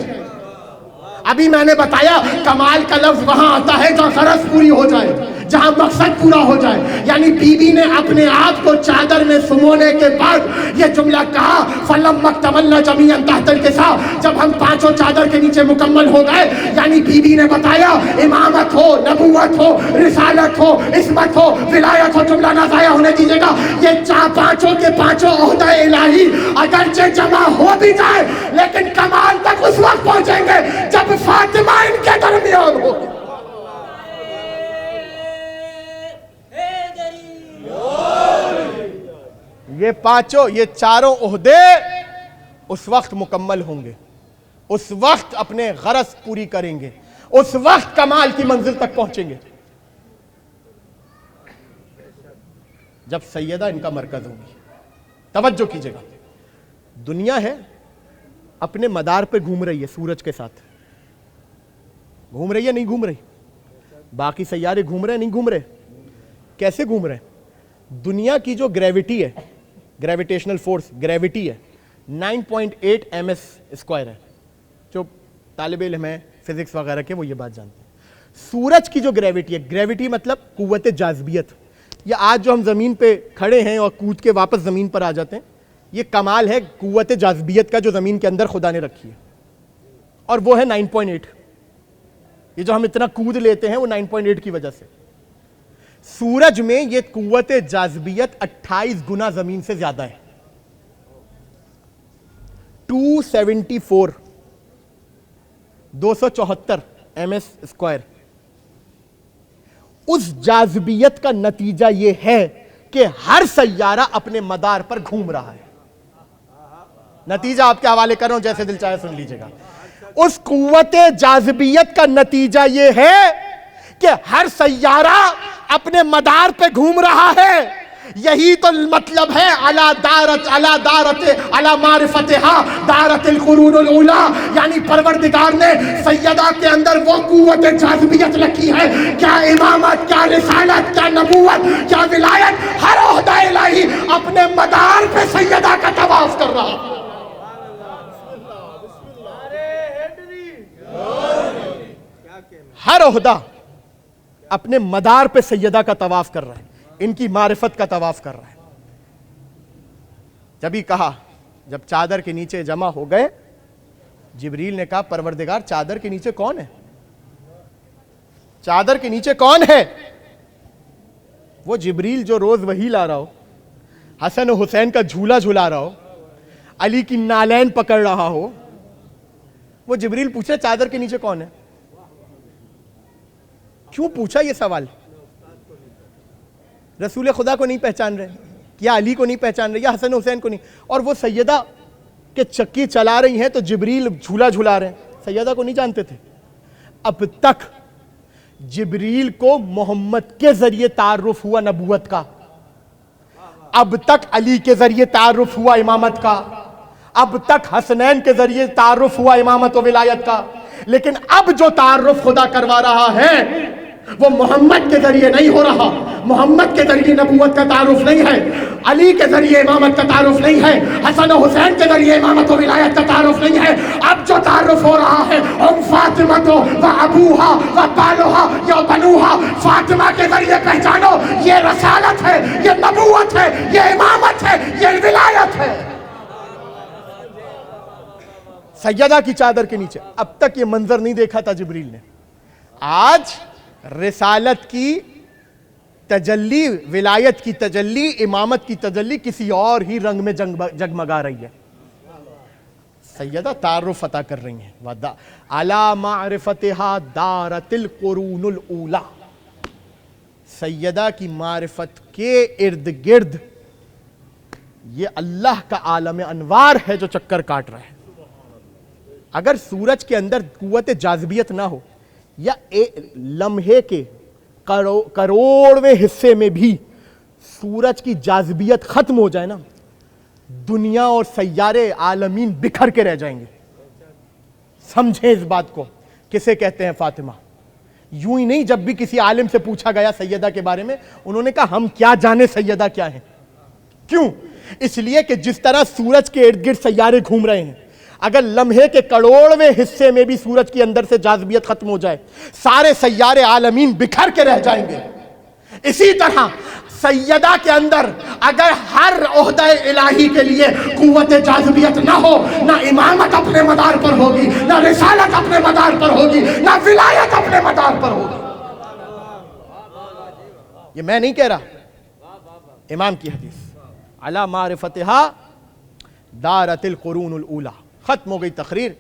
ابھی میں نے بتایا کمال کا لفظ وہاں آتا ہے جہاں غرض پوری ہو جائے، جہاں مقصد پورا ہو جائے. یعنی بیوی نے اپنے آپ کو چادر میں سمونے کے بعد یہ جملہ کہا فَلَمَّا اكْتَمَلْنَا جَمِيعًا تَحْتَ الْكِسَاءِ، جب ہم پانچوں چادر کے نیچے مکمل ہو گئے. یعنی بیوی نے بتایا امامت ہو، نبوت ہو، رسالت ہو، عصمت ہو، ولایت ہو، جملہ نہ ضائع ہونے دیجیے گا. یہ پانچوں کے پانچوں عہدہ الہی اگرچہ جمع ہو بھی جائے لیکن کمال تک اس وقت پہنچیں گے جب فاطمہ ان کے درمیان ہو. یہ پانچوں، یہ چاروں عہدے اس وقت مکمل ہوں گے، اس وقت اپنے غرض پوری کریں گے، اس وقت کمال کی منزل تک پہنچیں گے جب سیدہ ان کا مرکز ہوگی. توجہ کیجئے گا، دنیا ہے اپنے مدار پہ گھوم رہی ہے، سورج کے ساتھ گھوم رہی ہے، نہیں گھوم رہی؟ باقی سیارے گھوم رہے ہیں، نہیں گھوم رہے؟ کیسے گھوم رہے ہیں؟ دنیا کی جو گریویٹی ہے، گریویٹیشنل فورس، گریویٹی ہے 9.8 ms² ہے. جو طالب علم ہیں فزکس وغیرہ کے وہ یہ بات جانتے ہیں. سورج کی جو گریویٹی ہے، گریویٹی مطلب قوت جاذبیت، یا آج جو ہم زمین پہ کھڑے ہیں اور کود کے واپس زمین پر آ جاتے ہیں، یہ کمال ہے قوت جاذبیت کا جو زمین کے اندر خدا نے رکھی ہے، اور وہ ہے 9.8. یہ جو ہم اتنا کود لیتے ہیں وہ 9.8 کی وجہ سے. سورج میں یہ قوت جاذبیت 28 گنا زمین سے زیادہ ہے. 274 ms². اس جاذبیت کا نتیجہ یہ ہے کہ ہر سیارہ اپنے مدار پر گھوم رہا ہے. نتیجہ آپ کے حوالے کر رہا ہوں، جیسے دل چاہے سن لیجئے گا. اس قوت جاذبیت کا نتیجہ یہ ہے کہ ہر سیارہ اپنے مدار پہ گھوم رہا ہے. یہی تو مطلب ہے علی معرفتہا دارت القرون الاولیٰ. یعنی پروردگار نے سیدہ کے اندر وہ قوت جاذبیت رکھی ہے. کیا امامت، کیا رسالت، کیا نبوت، کیا ولایت، ہر عہدہ الہی اپنے مدار پہ سیدہ کا طواف کر رہا ہے. ہر عہدہ اپنے مدار پہ سیدہ کا طواف کر رہا ہے، ان کی معرفت کا طواف کر رہا ہے. جب ہی کہا، جب چادر کے نیچے جمع ہو گئے، جبریل نے کہا پروردگار چادر کے نیچے کون ہے؟ چادر کے نیچے کون ہے؟ وہ جبریل جو روز وحی لا رہا ہو، حسن و حسین کا جھولا جھلا رہا ہو، علی کی نالین پکڑ رہا ہو، وہ جبریل پوچھے چادر کے نیچے کون ہے؟ کیوں پوچھا یہ سوال؟ رسول خدا کو نہیں پہچان رہے، یا علی کو نہیں پہچان رہے، یا حسن حسین کو نہیں، اور وہ سیدہ کے چکی چلا رہی ہیں تو جبریل جھولا جھلا رہے ہیں. سیدہ کو نہیں جانتے تھے. اب تک جبریل کو محمد کے ذریعے تعارف ہوا نبوت کا، اب تک علی کے ذریعے تعارف ہوا امامت کا، اب تک حسنین کے ذریعے تعارف ہوا امامت و ولایت کا. لیکن اب جو تعارف خدا کروا رہا ہے وہ محمد کے ذریعے نہیں ہو رہا. محمد کے ذریعے نبوت کا تعارف نہیں ہے، علی کے ذریعے امامت کا تعارف نہیں ہے، حسن و حسین کے ذریعے امامت و ولایت کا تعارف نہیں ہے. اب جو تعارف ہو رہا ہے ام فاطمہ و ابوہا و بالوہا یا بنوہا، فاطمہ کے ذریعے پہچانو یہ رسالت ہے، یہ نبوت ہے، یہ امامت ہے، یہ ولایت ہے. سیدہ کی چادر کے نیچے. اب تک یہ منظر نہیں دیکھا تھا جبریل نے. آج رسالت کی تجلی، ولایت کی تجلی، امامت کی تجلی کسی اور ہی رنگ میں جگمگا رہی ہے. سیدہ تعارف عطا کر رہی ہیں. علی معرفتہا دارت القرون الاولیٰ. سیدہ کی معرفت کے ارد گرد یہ اللہ کا عالم انوار ہے جو چکر کاٹ رہا ہے. اگر سورج کے اندر قوت جاذبیت نہ ہو، یا لمحے کے کروڑویں حصے میں بھی سورج کی جاذبیت ختم ہو جائے نا، دنیا اور سیارے عالمین بکھر کے رہ جائیں گے. سمجھیں اس بات کو. کسے کہتے ہیں فاطمہ؟ یوں ہی نہیں، جب بھی کسی عالم سے پوچھا گیا سیدہ کے بارے میں، انہوں نے کہا ہم کیا جانے سیدہ کیا ہیں. کیوں؟ اس لیے کہ جس طرح سورج کے ارد گرد سیارے گھوم رہے ہیں، اگر لمحے کے کروڑویں حصے میں بھی سورج کے اندر سے جاذبیت ختم ہو جائے، سارے سیارے عالمین بکھر کے رہ جائیں گے. اسی طرح سیدہ کے اندر اگر ہر عہدہ الہی کے لیے قوت جاذبیت نہ ہو، نہ امامت اپنے مدار پر ہوگی، نہ رسالت اپنے مدار پر ہوگی، نہ ولایت اپنے مدار پر ہوگی۔ یہ میں نہیں کہہ رہا، امام کی حدیث، علی معرفتہا دارت القرون الاولی۔ ختم ہو گئی تقریر،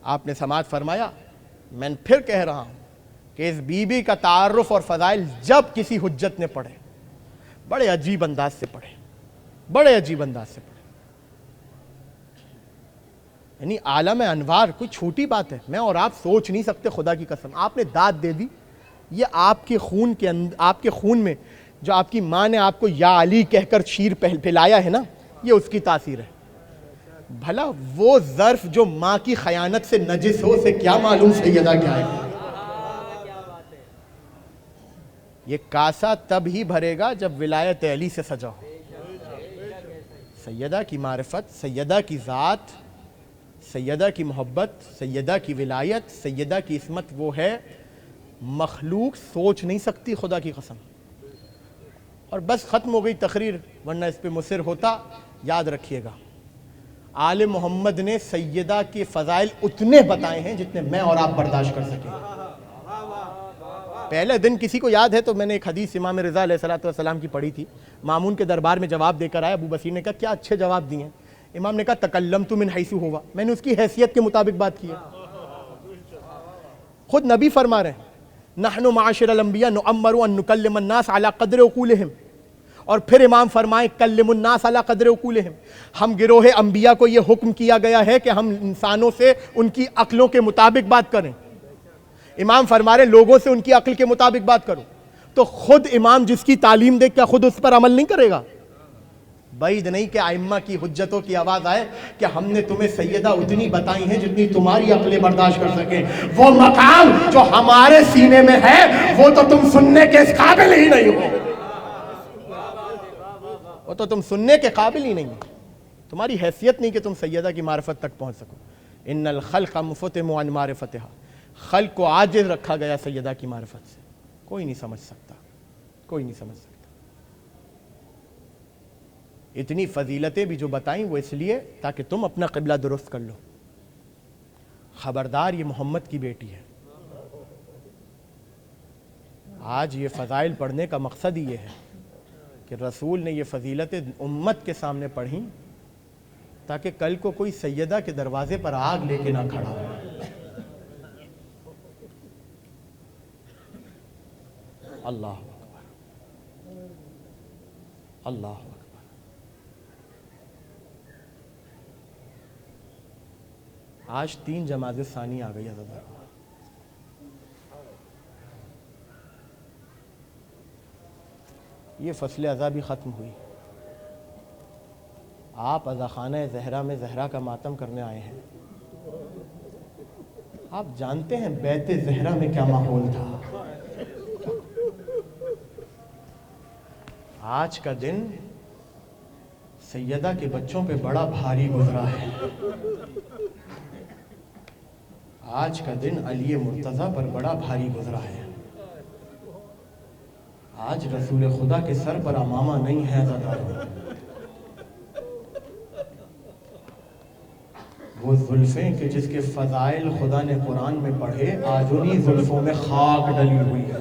آپ نے سماعت فرمایا۔ میں پھر کہہ رہا ہوں کہ اس بی بی کا تعارف اور فضائل جب کسی حجت نے پڑھے، بڑے عجیب انداز سے پڑھے، بڑے عجیب انداز سے پڑھے۔ یعنی عالم انوار کوئی چھوٹی بات ہے، میں اور آپ سوچ نہیں سکتے، خدا کی قسم۔ آپ نے داد دے دی، یہ آپ کے خون میں جو آپ کی ماں نے آپ کو یا علی کہہ کر شیر پلایا ہے نا، یہ اس کی تاثیر ہے۔ بھلا وہ ظرف جو ماں کی خیانت سے نجس ہو، سے کیا معلوم سیدہ کیا ہے؟ یہ کاسا تب ہی بھرے گا جب ولایت علی سے سجا ہو۔ سیدہ کی معرفت، سیدہ کی ذات، سیدہ کی محبت، سیدہ کی ولایت، سیدہ کی عصمت وہ ہے مخلوق سوچ نہیں سکتی، خدا کی قسم۔ اور بس ختم ہو گئی تقریر، ورنہ اس پہ مصر ہوتا۔ یاد رکھیے گا، آل محمد نے سیدہ کے فضائل اتنے بتائے ہیں جتنے میں اور آپ برداشت کر سکیں۔ پہلے دن کسی کو یاد ہے تو میں نے ایک حدیث امام رضا علیہ السلام کی پڑھی تھی، مامون کے دربار میں جواب دے کر آیا، ابو بصیر نے کہا کیا اچھے جواب دیے ہیں۔ امام نے کہا تکلمت من حیث ہوا، میں نے اس کی حیثیت کے مطابق بات کی ہے۔ خود نبی فرما رہے ہیں نحن معاشر الانبیاء نؤمر ان نکلم الناس علی قدر عقولہم، اور پھر امام فرمائے کلم الناس علی قدر عقولہم، ہم گروہ انبیاء کو یہ حکم کیا گیا ہے کہ ہم انسانوں سے ان کی عقلوں کے مطابق بات کریں۔ امام فرما رہے لوگوں سے ان کی عقل کے مطابق بات کرو، تو خود امام جس کی تعلیم دے کیا خود اس پر عمل نہیں کرے گا؟ بعید نہیں کہ ائمہ کی حجتوں کی آواز آئے کہ ہم نے تمہیں سیدہ اتنی بتائی ہیں جتنی تمہاری عقلیں برداشت کر سکیں۔ وہ مقام جو ہمارے سینے میں ہے وہ تو تم سننے کے اس قابل ہی نہیں ہو، وہ تو تم سننے کے قابل ہی نہیں ہو، تمہاری حیثیت نہیں کہ تم سیدہ کی معرفت تک پہنچ سکو۔ ان الخلق مفتم عن معرفتها، خلق کو عاجز رکھا گیا سیدہ کی معرفت سے، کوئی نہیں سمجھ سکتا، کوئی نہیں سمجھ سکتا۔ اتنی فضیلتیں بھی جو بتائیں وہ اس لیے تاکہ تم اپنا قبلہ درست کر لو۔ خبردار، یہ محمد کی بیٹی ہے۔ آج یہ فضائل پڑھنے کا مقصد ہی یہ ہے کہ رسول نے یہ فضیلتیں امت کے سامنے پڑھیں تاکہ کل کو کوئی سیدہ کے دروازے پر آگ لے کے نہ کھڑا ہو۔ اللہ اکبر، اللہ اکبر۔ آج 3 جماعت ثانی آ گئی حضرت۔ یہ فصل ازا بھی ختم ہوئی، آپ ازا خانہ زہرا میں زہرا کا ماتم کرنے آئے ہیں۔ آپ جانتے ہیں بیت زہرا میں کیا ماحول تھا۔ آج کا دن سیدہ کے بچوں پہ بڑا بھاری گزرا ہے۔ آج کا دن علی مرتضیٰ پر بڑا بھاری گزرا ہے۔ آج رسول خدا کے سر پر امامہ نہیں ہے عزاداروں۔ وہ زلفیں کہ جس کے فضائل خدا نے قرآن میں پڑھے، آج انہی زلفوں میں خاک ڈلی ہوئی ہے۔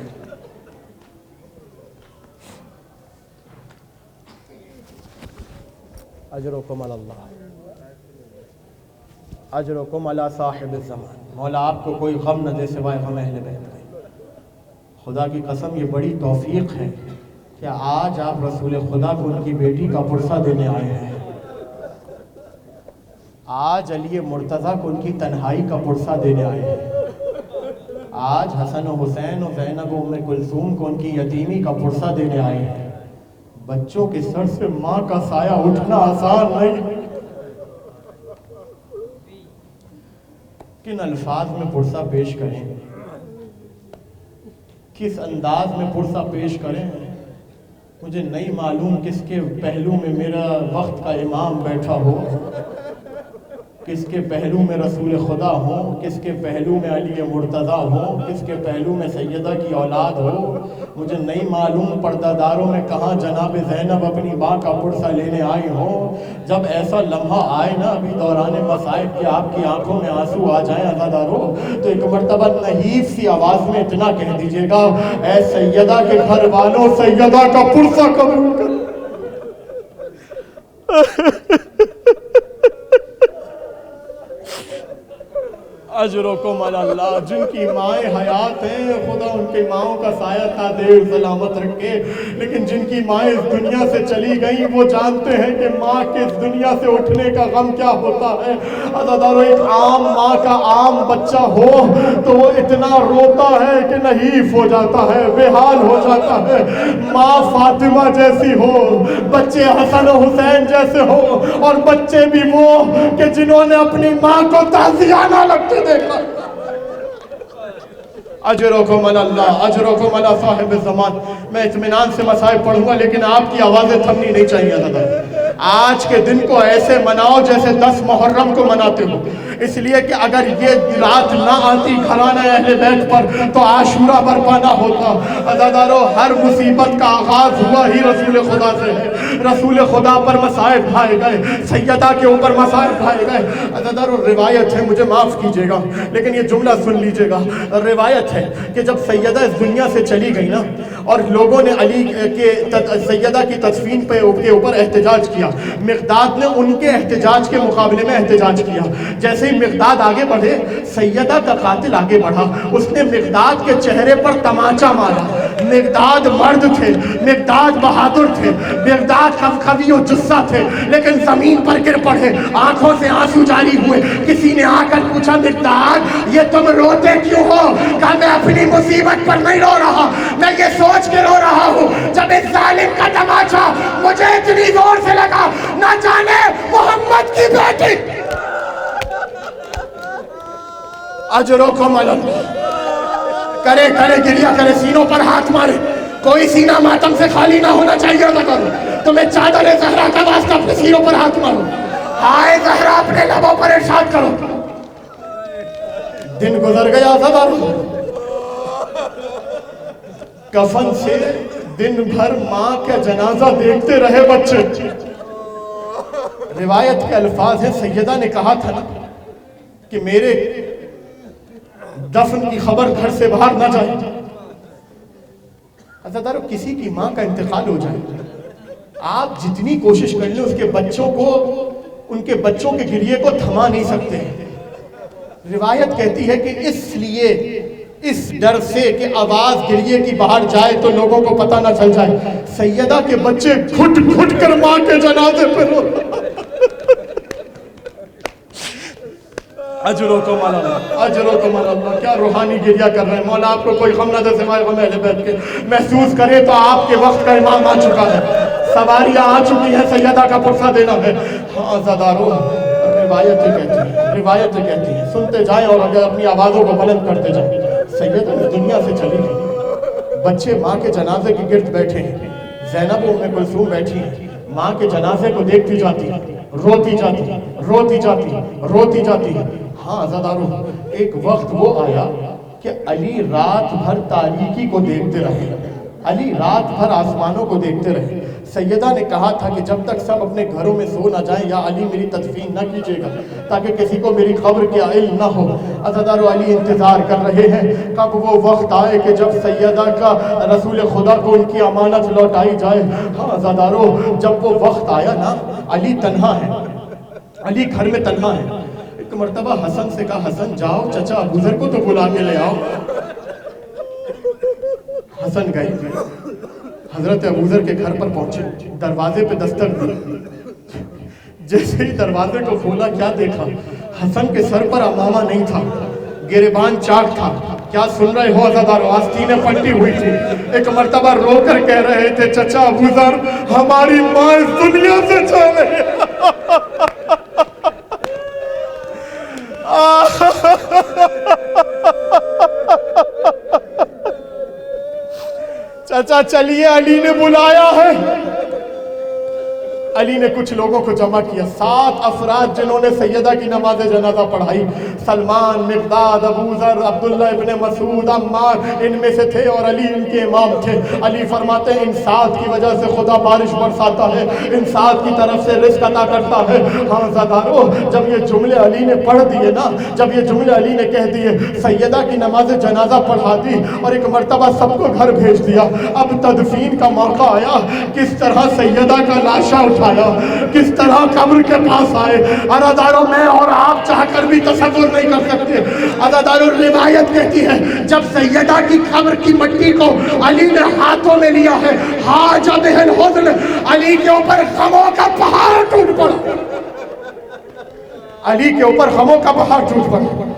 اجرکم علی اللہ، اجرکم علی صاحب الزمان۔ مولا آپ کو کوئی غم نہ دے سوائے غم اہل بیت کا۔ خدا کی قسم یہ بڑی توفیق ہے کہ آج آپ رسول خدا کو ان کی بیٹی کا پرسہ دینے آئے ہیں۔ آج علی مرتضیٰ کو ان کی تنہائی کا پرسہ دینے آئے ہیں۔ آج حسن و حسین و زینب و ام کلثوم کو ان کی یتیمی کا پرسہ دینے آئے ہیں۔ بچوں کے سر سے ماں کا سایہ اٹھنا آسان نہیں۔ کن الفاظ میں پرسہ پیش کریں، کس انداز میں پرسہ پیش کریں، مجھے نہیں معلوم کس کے پہلو میں میرا وقت کا امام بیٹھا ہو، کس کے پہلو میں رسول خدا ہو، کس کے پہلو میں علی مرتضیٰ ہو، کس کے پہلو میں سیدہ کی اولاد ہو، مجھے نہیں معلوم پردہ داروں میں کہاں جناب زینب اپنی ماں کا پرسہ لینے آئی ہوں۔ جب ایسا لمحہ آئے نا ابھی دوران مصائب کہ آپ کی آنکھوں میں آنسو آ جائیں عزادارو، تو ایک مرتبہ نحیف سی آواز میں اتنا کہہ دیجئے گا، اے سیدہ کے گھر والوں، سیدہ کا پرسہ قبول کر۔ اجرکم علی اللہ۔ جن کی مائیں حیات ہیں خدا ان کی ماؤں کا سایہ تا دیر سلامت رکھے، لیکن جن کی مائیں اس دنیا سے چلی گئیں وہ جانتے ہیں کہ ماں کے اس دنیا سے اٹھنے کا غم کیا ہوتا ہے۔ عزادارو، ایک عام ماں کا عام بچہ ہو تو وہ اتنا روتا ہے کہ نحیف ہو جاتا ہے، بے حال ہو جاتا ہے۔ ماں فاطمہ جیسی ہو، بچے حسن و حسین جیسے ہو، اور بچے بھی وہ کہ جنہوں نے اپنی ماں کو تعزیانہ لگتے دیکھا۔ اجرکم علی اللہ، اجرکم علی صاحب الزمان۔ میں اطمینان سے مصائب پڑھوں گا لیکن آپ کی آوازیں تھمنی نہیں چاہیے زیادہ۔ آج کے دن کو ایسے مناؤ جیسے 10 محرم کو مناتے ہو، اس لیے کہ اگر یہ رات نہ آتی گھرانہ اہل بیت پر تو عاشورہ برپا نہ ہوتا۔ عزادارو، ہر مصیبت کا آغاز ہوا ہی رسول خدا سے ہے۔ رسول خدا پر مصائب ڈھائے گئے، سیدہ کے اوپر مصائب ڈھائے گئے۔ عزادارو، روایت ہے، مجھے معاف کیجئے گا لیکن یہ جملہ سن لیجئے گا۔ روایت ہے کہ جب سیدہ اس دنیا سے چلی گئی نا اور لوگوں نے علی کے سیدہ کی تدفین کے اوپر احتجاج کیا، مقداد نے ان کے احتجاج کے مقابلے میں احتجاج کیا۔ جیسے ہی مقداد آگے بڑھے، سیدہ کا قاتل آگے بڑھا، اس نے مقداد کے چہرے پر تماچا مارا۔ مقداد مرد تھے، مقداد بہادر تھے، مقداد قوی و جثہ تھے، لیکن زمین پر گر پڑے، آنکھوں سے آنسو جاری ہوئے۔ کسی نے آ کر پوچھا، مقداد یہ تم روتے کیوں ہو؟ کہا، میں اپنی مصیبت پر نہیں رو رہا، میں یہ سوچ کے رو رہا ہوں جب اس ظالم کا تماچا مجھے اتنی زور سے لگا، نہ جانے محمد کی بیٹی۔ اجرکم علی اللہ۔ کرے کرے گریا کرے، سینوں پر ہاتھ مارے، کوئی سینہ ماتم سے خالی نہ ہونا چاہیے۔ نہ کرو، تمہیں چادر زہرا کا واسطہ اپنے سینوں پر ہاتھ مارو، ہائے زہرا اپنے لبوں پر ارشاد کرو۔ دن گزر گیا عزادارو، کفن سے دن بھر ماں کا جنازہ دیکھتے رہے بچے۔ روایت کے الفاظ ہیں، سیدہ نے کہا تھا نا کہ میرے دفن کی خبر گھر سے باہر نہ جائے۔ عزادارو، کسی کی ماں کا انتقال ہو جائے، آپ جتنی کوشش کر لیں اس کے بچوں کو، ان کے بچوں کے گریے کو تھما نہیں سکتے۔ روایت کہتی ہے کہ اس لیے، اس ڈر سے کہ آواز گریے کی باہر جائے تو لوگوں کو پتہ نہ چل جائے، سیدہ کے بچے گھٹ گھٹ کر ماں کے جنازے پہ رو۔ اجرکم علی اللہ، اجرکم علی اللہ۔ کیا روحانی گریہ کر رہے ہیں۔ مولا آپ کو کوئی غم نہ دے سوائے غم اہل بیت کے۔ محسوس کرے تو آپ کے وقت کا امام آ چکا ہے، سواریاں آ چکی ہیں، سیدہ کا پرسہ دینا ہے۔ ہاں عزادارو، روایتیں کہتی ہیں، روایتیں کہتی ہیں، سنتے جائیں اور اگر اپنی آوازوں کو بلند کرتے جائیں۔ سیدہ اس دنیا سے چلی گئی، بچے ماں کے جنازے کے گرد بیٹھے ہیں، زینب و ام کلثوم بیٹھی ہیں، ماں کے جنازے کو دیکھتی جاتی ہیں، روتی جاتی ہیں، روتی جاتی ہیں، روتی جاتی ہیں۔ ہاں عزادارو، ایک وقت وہ آیا کہ علی رات بھر تاریکی کو دیکھتے رہے، علی رات بھر آسمانوں کو دیکھتے رہے۔ سیدہ نے کہا تھا کہ جب تک سب اپنے گھروں میں سو نہ جائیں، یا علی میری تدفین نہ کیجیے گا تاکہ کسی کو میری قبر کے علم نہ ہو۔ عزادارو، علی انتظار کر رہے ہیں کب وہ وقت آئے کہ جب سیدہ کا رسول خدا کو ان کی امانت لوٹائی جائے۔ ہاں عزادارو، جب وہ وقت آیا نا، علی تنہا ہے، علی گھر میں تنہا ہے۔ ایک مرتبہ حسن سے کہا، حسن جاؤ چچا ابوذر کو تو بلا کے لے آؤ۔ حسن گئے، حضرت ابوذر کے گھر پر پہنچے، دروازے پہ دستک دی۔ جیسے ہی دروازے کو کھولا، کیا دیکھا؟ حسن کے سر پر عمامہ نہیں تھا، گریبان چاک تھا۔ کیا سن رہے ہو عزادارو؟ آستینیں پلٹی ہوئی تھی۔ ایک مرتبہ رو کر کہہ رہے تھے، چچا ابوذر ہماری ماں اس دنیا سے چلے گئی۔ چچا چلیے، علی نے بلایا ہے۔ علی نے کچھ لوگوں کو جمع کیا، 7 افراد جنہوں نے سیدہ کی نماز جنازہ پڑھائی، سلمان، مقداد، ابو ذر، عبداللہ ابن مسعود، عمار ان میں سے تھے اور علی ان کے امام تھے۔ علی فرماتے ہیں ان 7 کی وجہ سے خدا بارش برساتا ہے، ان 7 کی طرف سے رزق عطا کرتا ہے۔ ہاں زادارو، جب یہ جملے علی نے پڑھ دیے نا، جب یہ جملے علی نے کہہ دیے، سیدہ کی نماز جنازہ پڑھا دی اور ایک مرتبہ سب کو گھر بھیج دیا، اب تدفین کا موقع آیا، کس طرح سیدہ کا لاشا اٹھایا، کس طرح قبر کے پاس آئے۔ عزادارو میں اور آپ چاہ کر بھی تصور نہیں کر سکتے۔ عزادارو روایت کہتی ہے جب سیدہ کی قبر کی مٹی کو علی نے ہاتھوں میں لیا ہے، حاج بہ الحزن، علی کے اوپر غموں کا پہاڑ ٹوٹ پڑا، علی کے اوپر غموں کا پہاڑ ٹوٹ پڑا،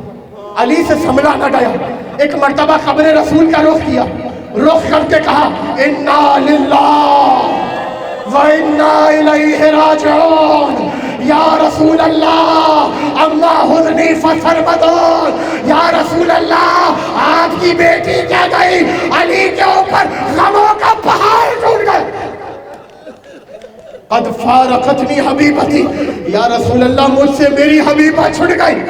علی سے سنبھلا نہ گیا۔ ایک مرتبہ قبر رسول کا رخ کیا، رخ کر کے کہا انا للہ وَإِنَّا إِلَيْهِ رَاجِعُونَ، یا رسول اللہ اما حزنی فسرمدون، یا رسول اللہ آپ کی بیٹی کہہ گئی علی کے اوپر غموں کا پہاڑ ٹوٹ گئے۔ قد فارقتنی حبیبتی، یا رسول اللہ مجھ سے میری حبیبہ چھڑ گئی۔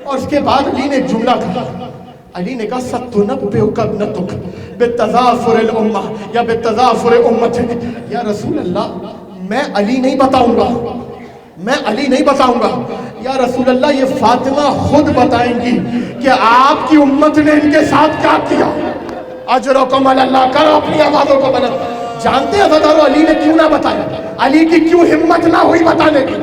اور اس کے بعد علی نے ایک جملہ کہا، علی نے کہا ستنبئک ابنتک بتضافر الامہ یا بتضافر امتک، یا رسول اللہ میں علی نہیں بتاؤں گا، میں علی نہیں بتاؤں گا، یا رسول اللہ یہ فاطمہ خود بتائیں گی کہ آپ کی امت نے ان کے ساتھ کیا کیا۔ اجرکم علی اللہ، کرو اپنی آوازوں کو بلند۔ جانتے ہیں عزادارو علی نے کیوں نہ بتایا، علی کی کیوں ہمت نہ ہوئی بتانے کی؟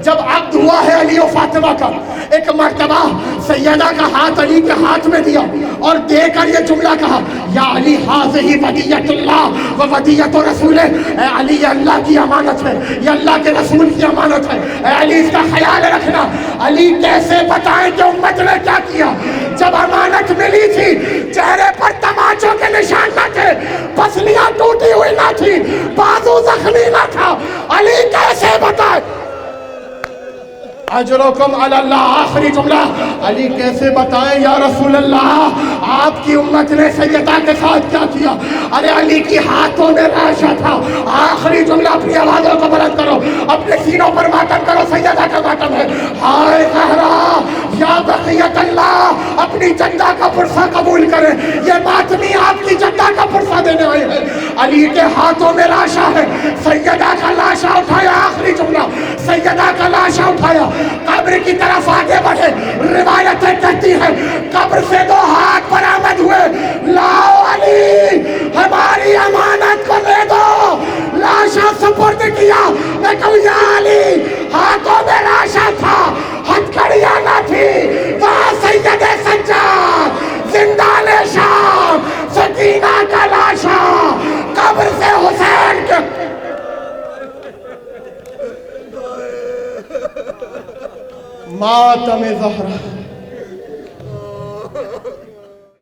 جب عقد ہوا ہے علی و فاطمہ کا، ایک مرتبہ سیدہ کا ہاتھ علی کے ہاتھ میں دیا اور دے کر یہ جملہ کہا یا علی ھذہ ودیۃ اللہ و ودیۃ رسولہ، اے علی یہ اللہ کی امانت ہے، یہ اللہ کے رسول کی امانت ہے، اے علی اس کا خیال رکھنا۔ علی کیسے بتائیں کہ امت نے کیا کیا؟ جب امانت ملی تھی چہرے پر تماچوں کے نشان نہ تھے، پسلیاں ٹوٹی ہوئی نہ تھی، بازو زخمی نہ تھا، علی کیسے بتائے؟ اجرکم علی اللہ، آخری جملہ علی کیسے بتائیں یا رسول اللہ آپ کی امت نے سیدہ کے ساتھ کیا کیا؟ ارے علی کی ہاتھوں میں راشا تھا۔ آخری جملہ اپنی آوازوں کو بلند کرو، اپنے سینوں پر ماتم کرو، سیدہ کا ماتم ہے۔ ہائے زہرا یا بقیت اللہ، اپنی جدہ کا پرسہ قبول کریں، یہ ماتمی آپ کی جدہ کا پرسہ دینے آئے ہیں۔ علی کے ہاتھوں میں لاشا ہے، سیدہ کا لاشا اٹھایا، آخری جملہ سیدہ کا لاشا اٹھایا، قبر کی طرف آگے بڑھے۔ روایتیں کہتی ہیں قبر سے 2 ہاتھ برآمد ہوئے، لاؤ علی ہماری امانت کو دے دو۔ لاشا سپرد کیا، میں کہوں یا علی ہاتھوں میں لاشا تھا، ہتھکڑیاں نہ تھی، وہاں سید سجاد زندان شام، سکینہ کا لاشا، قبر سے حسین کے ماتم زہرا۔